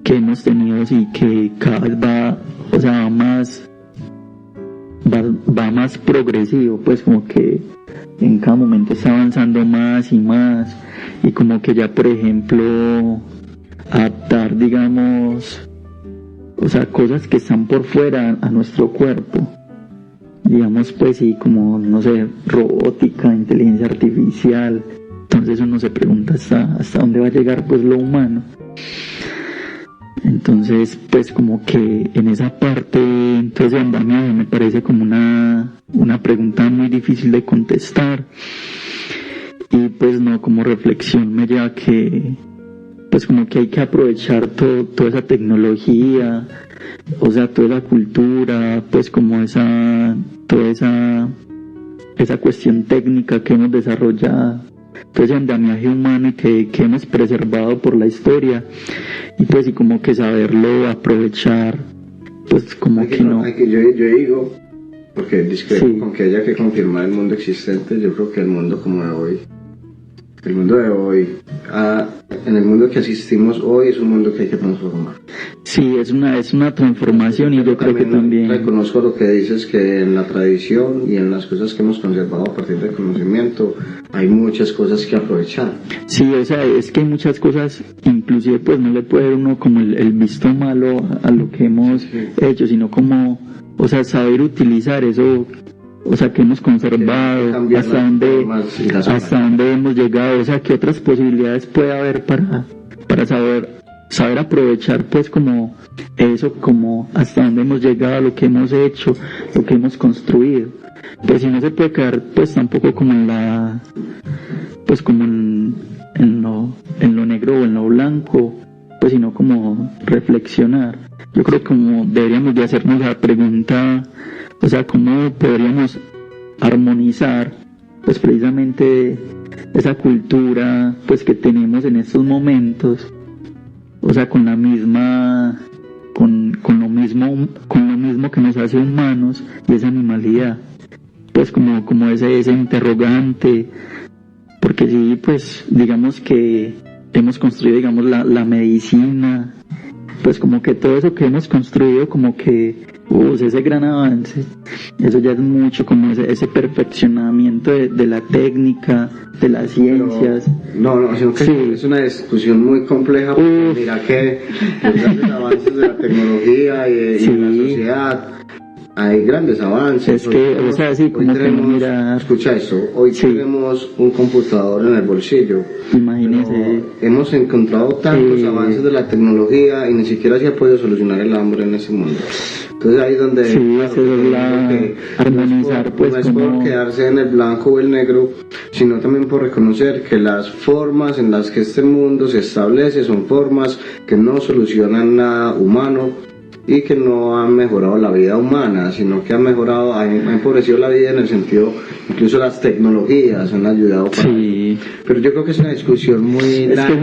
hemos tenido y que cada vez va más progresivo, pues como que en cada momento está avanzando más y más, y como que ya por ejemplo adaptar, digamos, o sea, cosas que están por fuera a nuestro cuerpo, digamos, pues sí, como, no sé, robótica, inteligencia artificial. Entonces uno se pregunta hasta dónde va a llegar pues lo humano. Entonces pues como que en esa parte entonces andamiaje me parece como una pregunta muy difícil de contestar, y pues no, como reflexión me lleva que pues como que hay que aprovechar toda esa tecnología, o sea, toda la cultura, pues como toda esa cuestión técnica que hemos desarrollado, todo ese andamiaje humano y que hemos preservado por la historia, y pues y como que saberlo aprovechar, pues como que no. Yo digo, porque discrepo sí, con que haya que confirmar el mundo existente. Yo creo que el mundo como de hoy, en el mundo que asistimos hoy, es un mundo que hay que transformar. Sí, es una transformación, y yo creo que también reconozco lo que dices, que en la tradición y en las cosas que hemos conservado a partir del conocimiento hay muchas cosas que aprovechar. Sí, o sea, es que hay muchas cosas, inclusive pues no le puede dar uno como el visto malo a lo que hemos hecho, sino como, o sea, saber utilizar eso, o sea, que hemos conservado, hasta dónde hemos llegado, o sea, qué otras posibilidades puede haber para saber aprovechar pues como eso, como hasta dónde hemos llegado, lo que hemos hecho, lo que hemos construido. Pues si no se puede quedar pues tampoco como en lo negro o en lo blanco, pues sino como reflexionar. Yo creo que como deberíamos de hacernos la pregunta, o sea, cómo podríamos armonizar pues precisamente esa cultura pues que tenemos en estos momentos, o sea, con lo mismo que nos hace humanos, y esa animalidad, pues como ese interrogante, porque sí, pues digamos que hemos construido, digamos, la medicina, pues como que todo eso que hemos construido, como que ese gran avance, eso ya es mucho, como ese perfeccionamiento de la técnica, de las ciencias. No, sino que sí, es una discusión muy compleja, porque mira que los grandes avances de la tecnología y de la sociedad, hay grandes avances. Es que, o sea, sí, como que mira... Escucha eso, hoy tenemos un computador en el bolsillo. Imagínese. Hemos encontrado tantos avances de la tecnología y ni siquiera se ha podido solucionar el hambre en ese mundo. Entonces ahí es donde... Sí, eso es armonizar, pues no es por quedarse en el blanco o el negro, sino también por reconocer que las formas en las que este mundo se establece son formas que no solucionan nada humano, y que no han mejorado la vida humana, sino que han empobrecido la vida en el sentido, incluso las tecnologías han ayudado para eso. Pero yo creo que es una discusión muy grande.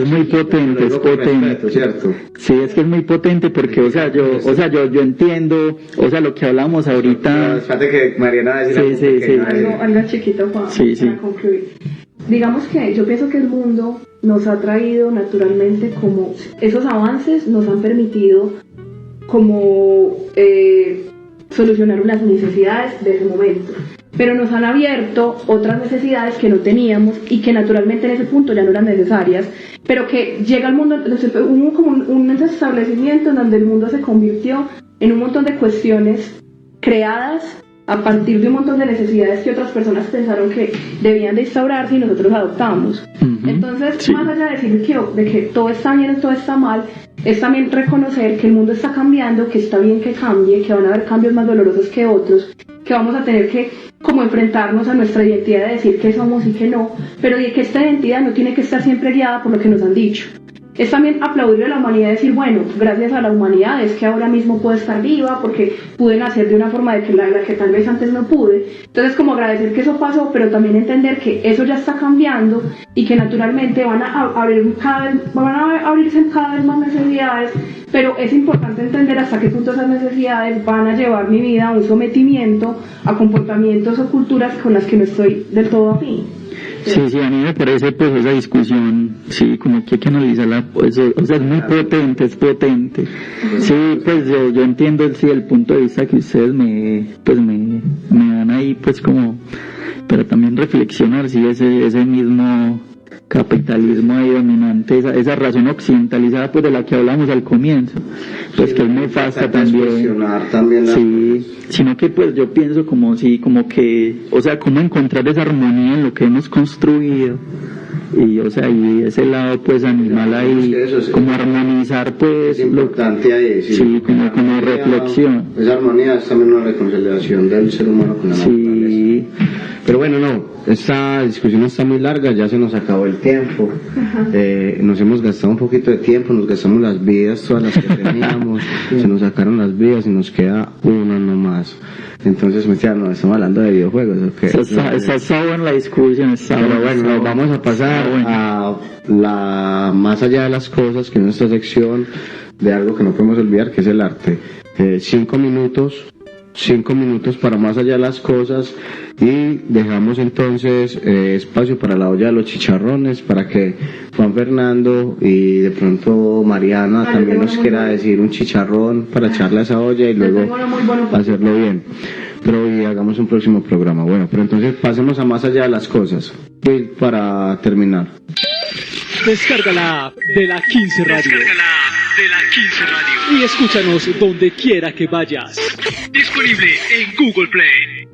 Es muy potente, es potente. Respeto, ¿cierto? Sí, es que es muy potente porque, yo entiendo, o sea, lo que hablamos ahorita. Espérate que Mariana va a decir algo chiquito para concluir. Digamos que yo pienso que el mundo nos ha traído naturalmente, como esos avances nos han permitido como solucionar unas necesidades de ese momento, pero nos han abierto otras necesidades que no teníamos y que naturalmente en ese punto ya no eran necesarias, pero que llega al mundo, hubo como un establecimiento en donde el mundo se convirtió en un montón de cuestiones creadas a partir de un montón de necesidades que otras personas pensaron que debían de instaurarse y nosotros adoptamos. Entonces, más allá de decir de que todo está bien o todo está mal, es también reconocer que el mundo está cambiando, que está bien que cambie, que van a haber cambios más dolorosos que otros, que vamos a tener que como enfrentarnos a nuestra identidad de decir que somos y que no, pero de que esta identidad no tiene que estar siempre guiada por lo que nos han dicho. es también aplaudirle a la humanidad y decir, bueno, gracias a la humanidad es que ahora mismo puedo estar viva porque pude nacer de una forma de que la que tal vez antes no pude. Entonces, como agradecer que eso pasó, pero también entender que eso ya está cambiando y que naturalmente van a abrirse cada vez más necesidades, pero es importante entender hasta qué punto esas necesidades van a llevar mi vida a un sometimiento a comportamientos o culturas con las que no estoy del todo afín. Sí, a mí me parece pues esa discusión, sí, como que hay que analizarla, pues, o sea, es muy potente, es potente. Sí, pues yo entiendo el punto de vista que ustedes me dan ahí, pues como, pero también reflexionar si ese mismo capitalismo ahí dominante, esa razón occidentalizada pues de la que hablamos al comienzo, pues sí, que es nefasta también sí, sino que pues yo pienso como que, o sea, cómo encontrar esa armonía en lo que hemos construido y, o sea, y ese lado pues animal ahí, como armonizar pues es importante ahí, sí, como reflexión. Esa armonía es también una reconciliación del ser humano con la naturaleza. Pero bueno, esta discusión está muy larga, ya se nos acabó el tiempo, nos hemos gastado un poquito de tiempo, nos gastamos las vidas, todas las que teníamos, se nos sacaron las vidas y nos queda una nomás. Entonces, no estamos hablando de videojuegos. Okay. Está buena la discusión, pero bueno, vamos a pasar a la más allá de las cosas, que es nuestra sección de algo que no podemos olvidar, que es el arte. 5 minutos para más allá de las cosas y dejamos entonces espacio para la olla de los chicharrones, para que Juan Fernando y de pronto Mariana también nos quiera decir un chicharrón para echarle a esa olla y luego hacerlo bien. Pero hoy hagamos un próximo programa. Bueno, pero entonces pasemos a más allá de las cosas. Will, para terminar. Descarga la app de la 15 Radio. Y escúchanos donde quiera que vayas. Disponible en Google Play.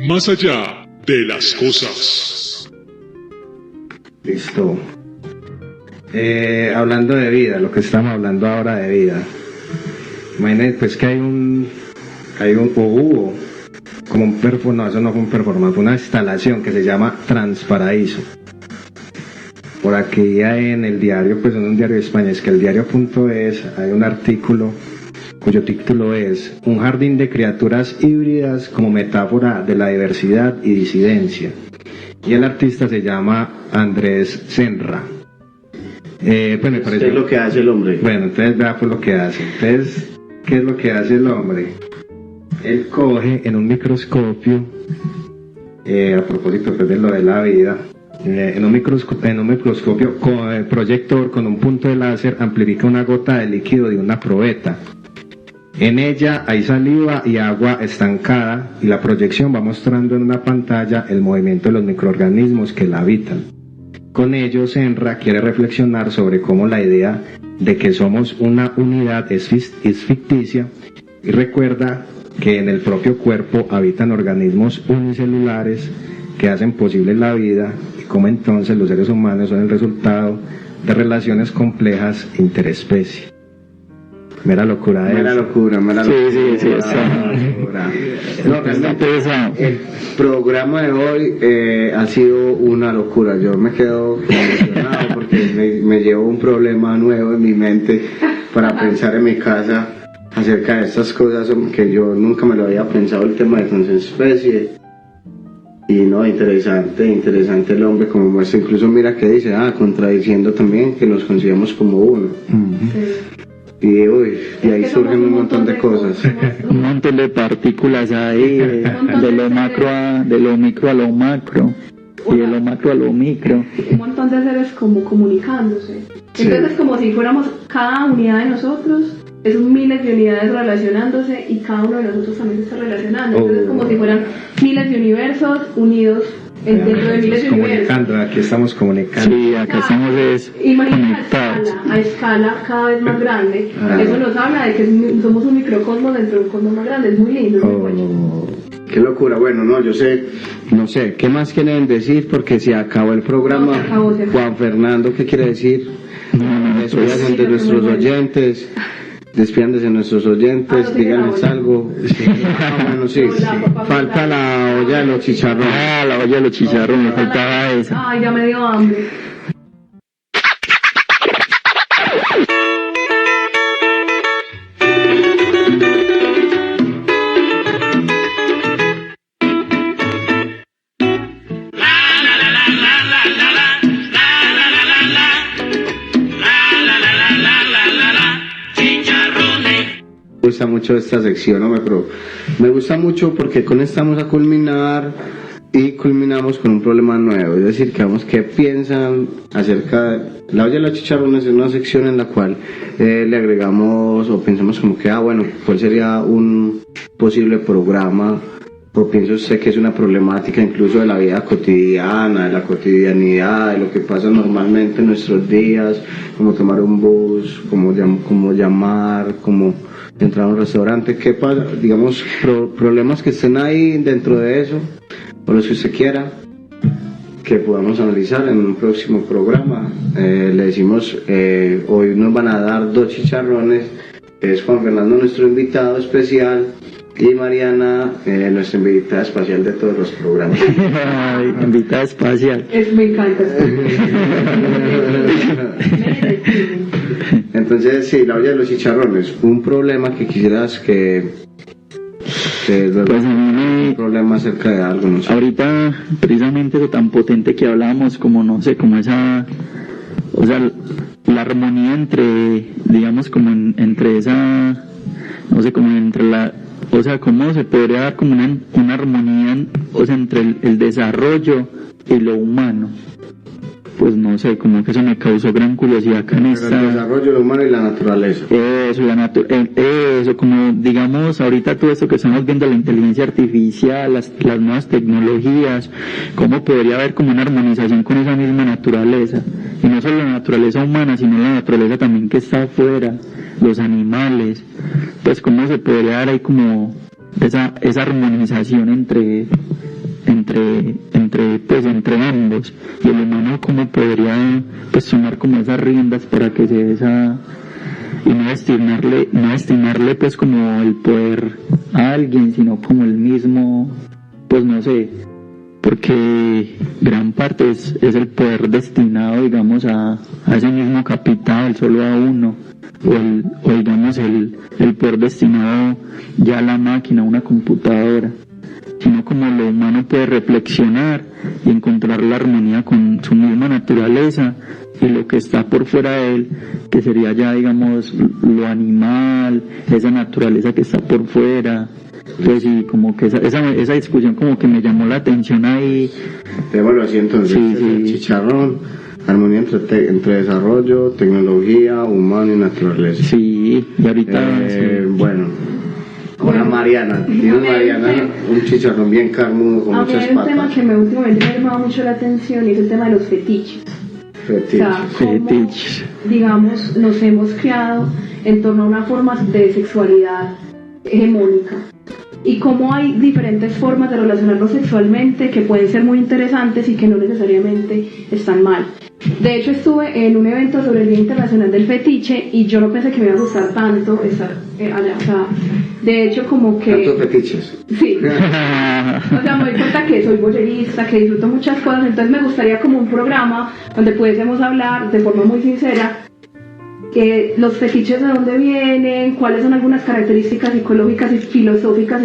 Más allá de las cosas. Listo. Hablando de vida, lo que estamos hablando ahora de vida. Imagínate pues que hubo como un performance, no, eso no fue un performance, fue una instalación que se llama Transparaíso. Por aquí en el diario, pues en un diario de España, es que el diario.es, hay un artículo cuyo título es Un jardín de criaturas híbridas como metáfora de la diversidad y disidencia. Y el artista se llama Andrés Senra. Pues me parece... ¿Qué es lo que hace el hombre? Bueno, entonces vea pues lo que hace. Entonces, ¿qué es lo que hace el hombre? Él coge en un microscopio, a propósito pues, de lo de la vida, en un microscopio con el proyector con un punto de láser amplifica una gota de líquido de una probeta. En ella hay saliva y agua estancada y la proyección va mostrando en una pantalla el movimiento de los microorganismos que la habitan. Con ello, Senra quiere reflexionar sobre cómo la idea de que somos una unidad es ficticia y recuerda que en el propio cuerpo habitan organismos unicelulares que hacen posible la vida y cómo entonces los seres humanos son el resultado de relaciones complejas interespecie. Mera locura. Mera locura. Sí, No, realmente el programa de hoy ha sido una locura. Yo me quedo emocionado porque me llevo un problema nuevo en mi mente para pensar en mi casa acerca de estas cosas, que yo nunca me lo había pensado, el tema de transespecie. Y no, interesante el hombre como muestra, incluso mira que dice, contradiciendo también que nos consideramos como uno. Y ahí surgen un montón de cosas. Un montón de partículas ahí, de lo macro de lo micro a lo macro, y de lo macro a lo micro. Un montón de seres como comunicándose. Entonces como si fuéramos cada unidad de nosotros, es miles de unidades relacionándose y cada uno de nosotros también se está relacionando. Entonces como si fueran miles de universos unidos dentro de miles de universos. Aquí estamos comunicando. Sí, acá estamos conectados. A escala cada vez más grande. Eso nos habla de que somos un microcosmos dentro de un cosmos más grande. Es muy lindo, es muy bueno. Qué locura. Bueno, no sé, ¿qué más quieren decir? Porque se acabó el programa. Se acabó. Juan Fernando, ¿qué quiere decir? Despídanse de nuestros oyentes. Despídanse de nuestros oyentes, díganles algo. Bueno, sí. Falta la olla de los chicharrones. La olla de los chicharrones, me faltaba esa. Ya me dio hambre. mucho esta sección, hombre, pero me gusta mucho porque con esta vamos a culminar y culminamos con un problema nuevo, es decir, que vamos, ¿qué piensan acerca de la olla de los chicharrones? Es una sección en la cual le agregamos o pensamos como que, bueno, ¿cuál sería un posible programa? ¿O piensa usted que es una problemática incluso de la vida cotidiana, de la cotidianidad, de lo que pasa normalmente en nuestros días, como tomar un bus, como llamar, como entrar a un restaurante? ¿Qué pasa? Digamos, problemas que estén ahí dentro de eso, o los que usted quiera, que podamos analizar en un próximo programa. Le decimos, hoy nos van a dar 2 chicharrones, es Juan Fernando nuestro invitado especial, y Mariana, nuestra invitada espacial de todos los programas. Invitada espacial. Me encanta. Entonces, sí, la olla de los chicharrones, un problema que quisieras que pues a mí un problema acerca de algo, no sé. Ahorita, precisamente eso tan potente que hablábamos, como no sé, como esa, o sea, la armonía entre, digamos, como entre esa, no sé, como entre la, o sea, cómo se podría dar como una armonía, o sea, entre el desarrollo y lo humano. Pues no sé, como que eso me causó gran curiosidad acá en esta... El desarrollo, lo humano y la naturaleza. Eso, como digamos, ahorita todo esto que estamos viendo, la inteligencia artificial, las nuevas tecnologías, cómo podría haber como una armonización con esa misma naturaleza. Y no solo la naturaleza humana, sino la naturaleza también que está afuera, los animales. Pues cómo se podría dar ahí como esa armonización entre ambos, y el humano cómo podría pues tomar como esas riendas para que se dé esa, y no destinarle pues como el poder a alguien, sino como el mismo, pues no sé, porque gran parte es el poder destinado, digamos, a ese mismo capital, solo a uno, o digamos el poder destinado ya a la máquina, a una computadora, sino como lo humano puede reflexionar y encontrar la armonía con su misma naturaleza y lo que está por fuera de él, que sería ya, digamos, lo animal, esa naturaleza que está por fuera. Pues sí, como que esa discusión como que me llamó la atención ahí. Démoslo así entonces, sí. Chicharrón, armonía entre desarrollo, tecnología, humano y naturaleza. Sí, y ahorita... Bueno... Ahora Mariana, un chicharrón bien carnudo con muchas patas. Hay un tema que últimamente me ha llamado mucho la atención y es el tema de los fetiches. Fetiches. Digamos, nos hemos criado en torno a una forma de sexualidad hegemónica. Y cómo hay diferentes formas de relacionarnos sexualmente que pueden ser muy interesantes y que no necesariamente están mal. De hecho, estuve en un evento sobre el Día Internacional del Fetiche y yo no pensé que me iba a gustar tanto estar allá. O sea, de hecho, como que... ¿Tantos fetiches? Sí. O sea, me doy cuenta que soy voyerista, que disfruto muchas cosas, entonces me gustaría como un programa donde pudiésemos hablar de forma muy sincera los fetiches, de dónde vienen, cuáles son algunas características psicológicas y filosóficas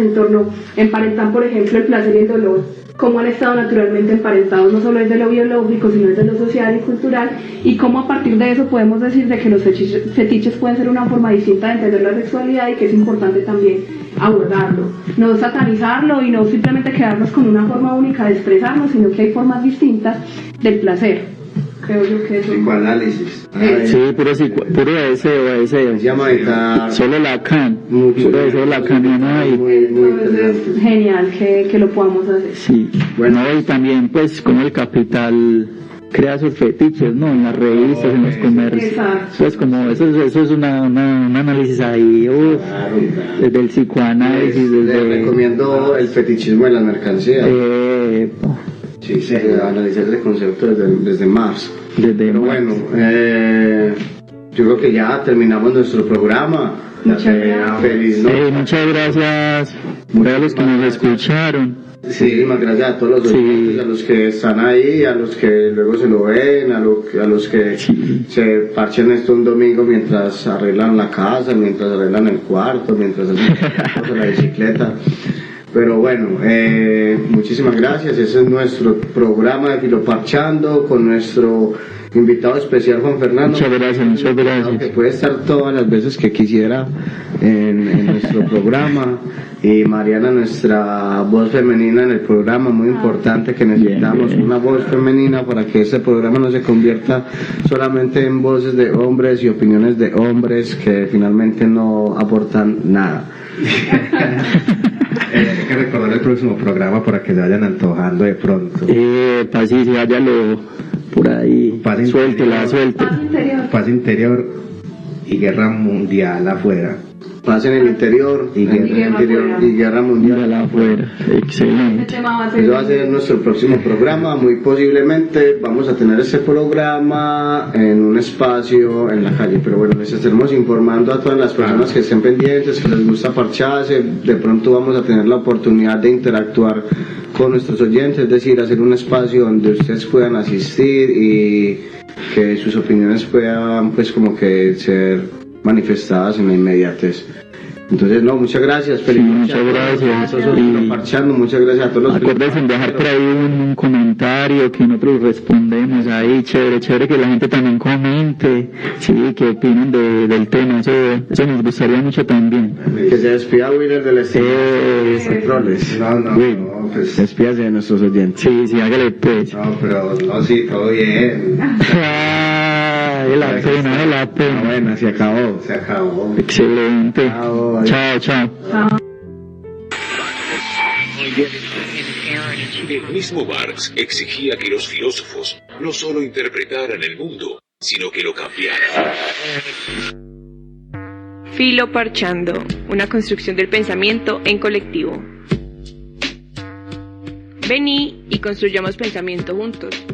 emparentan, por ejemplo, el placer y el dolor, cómo han estado naturalmente emparentados, no solo desde lo biológico, sino desde lo social y cultural, y cómo a partir de eso podemos decir de que los fetiches pueden ser una forma distinta de entender la sexualidad y que es importante también abordarlo, no satanizarlo y no simplemente quedarnos con una forma única de expresarnos, sino que hay formas distintas del placer. Creo yo que eso. Psicoanálisis. Sí, puro deseo. Se llama solo Lacan. Puro deseo lacaniano ahí. Es genial que lo podamos hacer. Sí. Bueno, y también pues como el capital crea sus fetiches, ¿no? En las revistas, en los comercios. Exacto. Pues como eso es un análisis ahí, desde el psicoanálisis. Les recomiendo el fetichismo de las mercancías. Sí, analizar el concepto desde Marx. Pero bueno, yo creo que ya terminamos nuestro programa. Muchas gracias. Feliz noche. Muchas gracias a los que nos escucharon. Sí, muchísimas gracias a todos los oyentes, a los que están ahí, a los que luego se lo ven, a los que se parchen esto un domingo mientras arreglan la casa, mientras arreglan el cuarto, mientras hacen la bicicleta. Pero bueno, muchísimas gracias. Ese es nuestro programa de Filoparchando con nuestro invitado especial Juan Fernando. Muchas gracias. Que puede estar todas las veces que quisiera en nuestro programa. Y Mariana, nuestra voz femenina en el programa, muy importante que necesitamos una voz femenina para que este programa no se convierta solamente en voces de hombres y opiniones de hombres que finalmente no aportan nada. Hay que recordar el próximo programa para que se vayan antojando de pronto. Sí, váyalo por ahí. Suéltela. Paz interior y guerra mundial afuera. Paz en el interior y guerra mundial afuera. Excelente. Eso va a ser nuestro próximo programa. Muy posiblemente vamos a tener este programa en un espacio en la calle, pero bueno, les estaremos informando a todas las personas que estén pendientes, que les gusta parcharse. De pronto vamos a tener la oportunidad de interactuar con nuestros oyentes, es decir, hacer un espacio donde ustedes puedan asistir y que sus opiniones puedan pues como que ser manifestadas en la inmediatez. Entonces, no, muchas gracias, Felipe. Muchas gracias. Muchas gracias a todos los. Acuérdense en dejar por ahí un comentario que nosotros respondemos ahí. Chévere que la gente también comente, sí, que opinen del tema. Eso nos gustaría mucho también. Que se despida Willer del estilo. Controles. No, pues despídase de nuestros oyentes. Sí, hágale pues. No, pero no, sí, todo bien. La pena. Bueno, se acabó. Excelente. Chao. El mismo Marx exigía que los filósofos no solo interpretaran el mundo, sino que lo cambiaran. Filo parchando, una construcción del pensamiento en colectivo. Vení y construyamos pensamiento juntos.